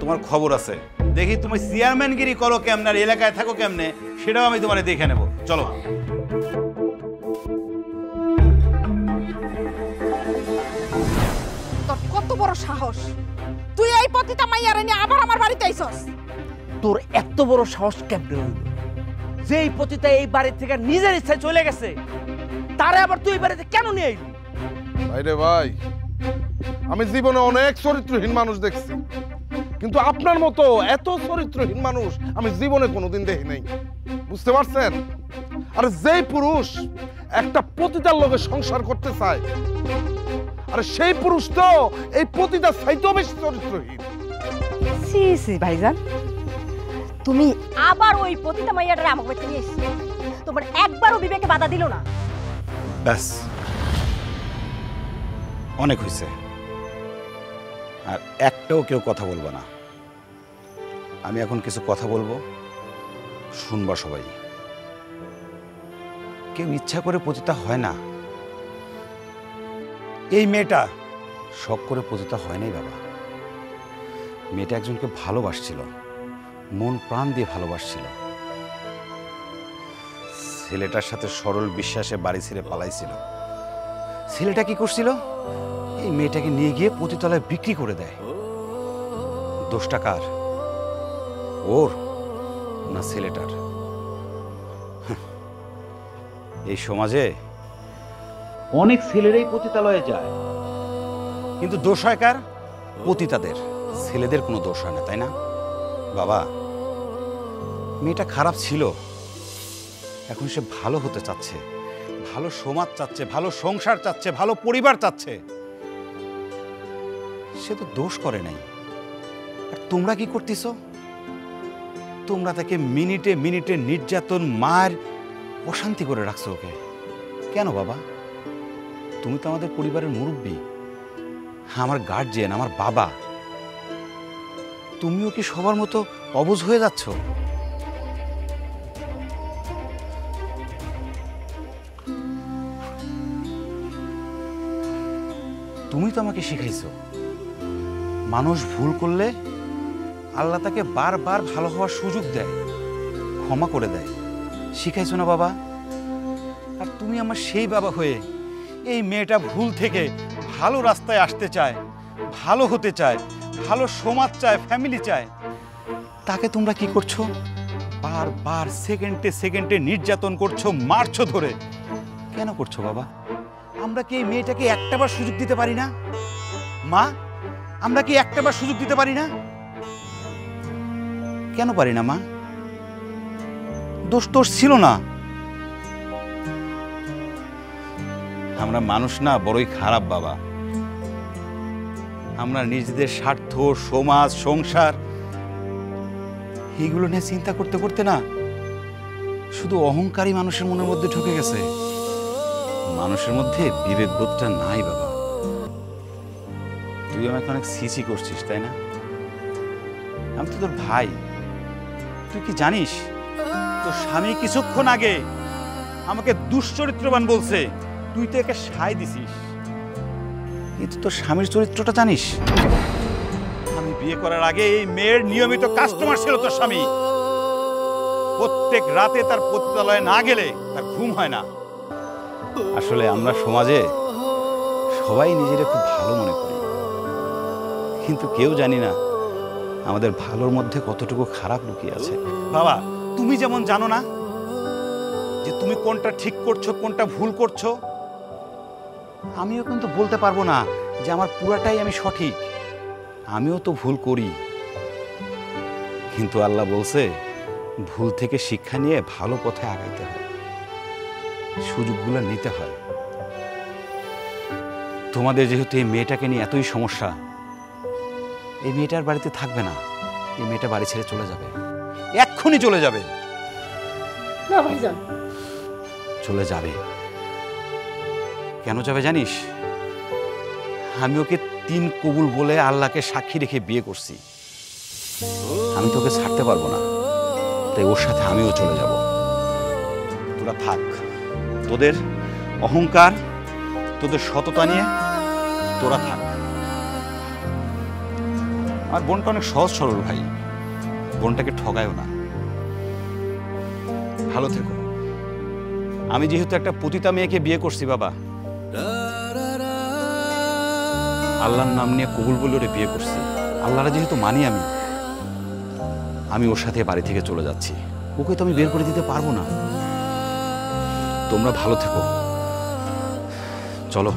তোমার খবর আছে। দেখি তুমি চেয়ারম্যানগিরি করো কেমনে, আর এলাকায় থাকো কেমনে, সেটাও আমি তোমারে দেখে নেব। চলো। তোর কত বড় সাহস, তুই এই পতিতা মাইয়ারে নিয়ে আবার আমার বাড়িতে আইছস? তোর এত বড় সাহস কেমনে হইল? যেই পতিতা এই বাড়ি থেকে নিজের ইচ্ছায় চলে গেছে, তারে আবার তুই এই বাড়িতে কেন নিয়ে আইলি? ভাইরে ভাই, আমি জীবনে অনেক চরিত্রহীন মানুষ দেখছি, কিন্তু আপনার মতো এত চরিত্রহীন মানুষ আমি জীবনে কোনোদিন দেখি নাই। বুঝতে পারছেন? আর যেই পুরুষ একটা পতিতার লগে সংসার করতে চায়, আর সেই পুরুষ তো এই পতিতার চাইতেও বেশি চরিত্রহীন। সি সি ভাইজান, তুমি আবার ওই পতিতা মাইয়াটারে আমার বাড়িতে নিয়ে এসেছো। তোমার একবারও বিবেকে বাধা দিল না? ব্যাস, অনেক হয়েছে। আর একটাও কেউ কথা বলবে না। আমি এখন কিছু কথা বলবো, শুনবা সবাই। কেউ ইচ্ছা করে পতিতা হয় না। এই মেয়েটা শখ করে পতিতা হয় নাই বাবা। মেয়েটা একজনকে ভালোবাসছিল, মন প্রাণ দিয়ে ভালোবাসছিল। ছেলেটার সাথে সরল বিশ্বাসে বাড়ি ছেড়ে পালাইছিল। ছেলেটা কি করছিল? এই মেয়েটাকে নিয়ে গিয়ে পতিতলায় বিক্রি করে দেয়। দোষটা কার? ওর না ছেলেটার? এই সমাজে অনেক ছেলেরাই পতিতালয়ে যায়, কিন্তু দোষ হয় কার? পতিতাদের। ছেলেদের কোনো দোষ হয় না, তাই না বাবা? মেয়েটা খারাপ ছিল, এখন সে ভালো হতে চাচ্ছে, ভালো সমাজ চাচ্ছে, ভালো সংসার চাচ্ছে, ভালো পরিবার চাচ্ছে। সে তো দোষ করে নাই। আর তোমরা কি করতেছ? তোমরা তাকে মিনিটে মিনিটে নির্যাতন, মার, অশান্তি করে রাখছো ওকে। কেন বাবা? তুমি তো আমাদের পরিবারের মুরব্বী, আমার গার্জিয়ান, আমার বাবা। তুমিও কি সবার মতো অবুঝ হয়ে যাচ্ছ? তুমি তো আমাকে শিখাইছো মানুষ ভুল করলে আল্লাহ তাকে বারবার ভালো হওয়ার সুযোগ দেয়, ক্ষমা করে দেয়। শিখাইছো না বাবা? আর তুমি আমার সেই বাবা হয়ে এই মেয়েটা ভুল থেকে ভালো রাস্তায় আসতে চায়, ভালো হতে চায়, ভালো সমাজ চায়, ফ্যামিলি চায়, তাকে তোমরা কি করছো? বারবার সেকেন্ডে সেকেন্ডে নির্যাতন করছো, মারছো ধরে। কেন করছো বাবা? আমরা কি এই মেয়েটাকে একটাবার সুযোগ দিতে পারি না? মা, আমরা কি একটাবার সুযোগ দিতে পারি না? কেন পারি না মা? দোষ তোর ছিল না। আমরা মানুষ না বড়ই খারাপ বাবা। আমরা নিজেদের স্বার্থ, সমাজ, সংসার এগুলো নিয়ে চিন্তা করতে করতে না শুধু অহংকারী মানুষের মনের মধ্যে ঢুকে গেছে। মানুষের মধ্যে বিবেকবোধটা নাই বাবা। তুই আমাকে অনেক সিসি করছিস, তাই না? আমি তো তোর ভাই। তুই কি জানিস তোর স্বামী কিছুক্ষণ আগে আমাকে দুশ্চরিত্রবান বলছে, তুই তো একে সায় দিছিস। কিন্তু তোর স্বামীর চরিত্রটা জানিস? আমি বিয়ে করার আগে এই মেয়ের নিয়মিত কাস্টমার ছিল তোর স্বামী। প্রত্যেক রাতে তার পতিতালয়ে না গেলে তার ঘুম হয় না। আসলে আমরা সমাজে সবাই নিজেরা খুব ভালো মনে করি, কিন্তু কেউ জানি না আমাদের ভালোর মধ্যে কতটুকু খারাপ লুকিয়ে আছে। বাবা, তুমি যেমন জানো না যে তুমি কোনটা ঠিক করছো, কোনটা ভুল করছো, আমিও কিন্তু বলতে পারবো না যে আমার পুরাটাই আমি সঠিক। আমিও তো ভুল করি, কিন্তু আল্লাহ বলছে ভুল থেকে শিক্ষা নিয়ে ভালো পথে আগাইতে হয়, সুযোগগুলো নিতে হয়। তোমাদের যেহেতু এই মেয়েটাকে নিয়ে এতই সমস্যা, এই মেয়েটার বাড়িতে থাকবে না। এই মেয়েটা বাড়ি ছেড়ে চলে যাবে, এক্ষুনি চলে যাবে। না ভাইজান, চলে যাবে। কেন যাবে জানিস? আমি ওকে 3 কবুল বলে আল্লাহকে সাক্ষী রেখে বিয়ে করছি। আমি তোকে ছাড়তে পারবো না, তাই ওর সাথে আমিও চলে যাব। তোরা থাক, তোদের অহংকার, তোদের সততা নিয়ে তোরা থাক। আমার বোনটা অনেক সহজ সরল ভাই, বোনটাকে ঠগায়ও না। ভালো থেকো। আমি যেহেতু একটা পতিতা মেয়েকে বিয়ে করছি বাবা, আল্লাহর নাম নিয়ে কবুল বলে ওরে বিয়ে করছি। আল্লাহরা যেহেতু মানি, আমি ওর সাথে বাড়ি থেকে চলে যাচ্ছি। ওকে তো আমি বের করে দিতে পারবো না। তোমরা ভালো থেকো। চলো,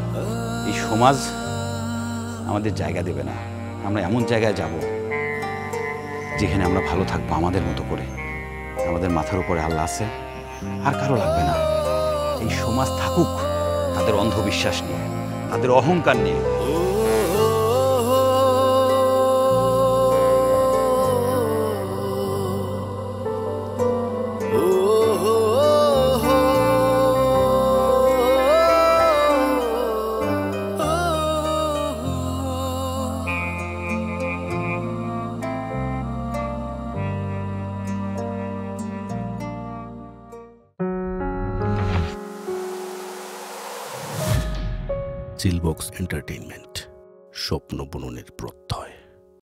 এই সমাজ আমাদের জায়গা দেবে না। আমরা এমন জায়গায় যাব যেখানে আমরা ভালো থাকবো আমাদের মতো করে। আমাদের মাথার উপরে আল্লাহ আছে, আর কারো লাগবে না। এই সমাজ থাকুক তাদের অন্ধবিশ্বাস নিয়ে, তাদের অহংকার নিয়ে। চিলবক্স এন্টারটেইনমেন্ট, স্বপ্ন বুননের প্রত্যয়।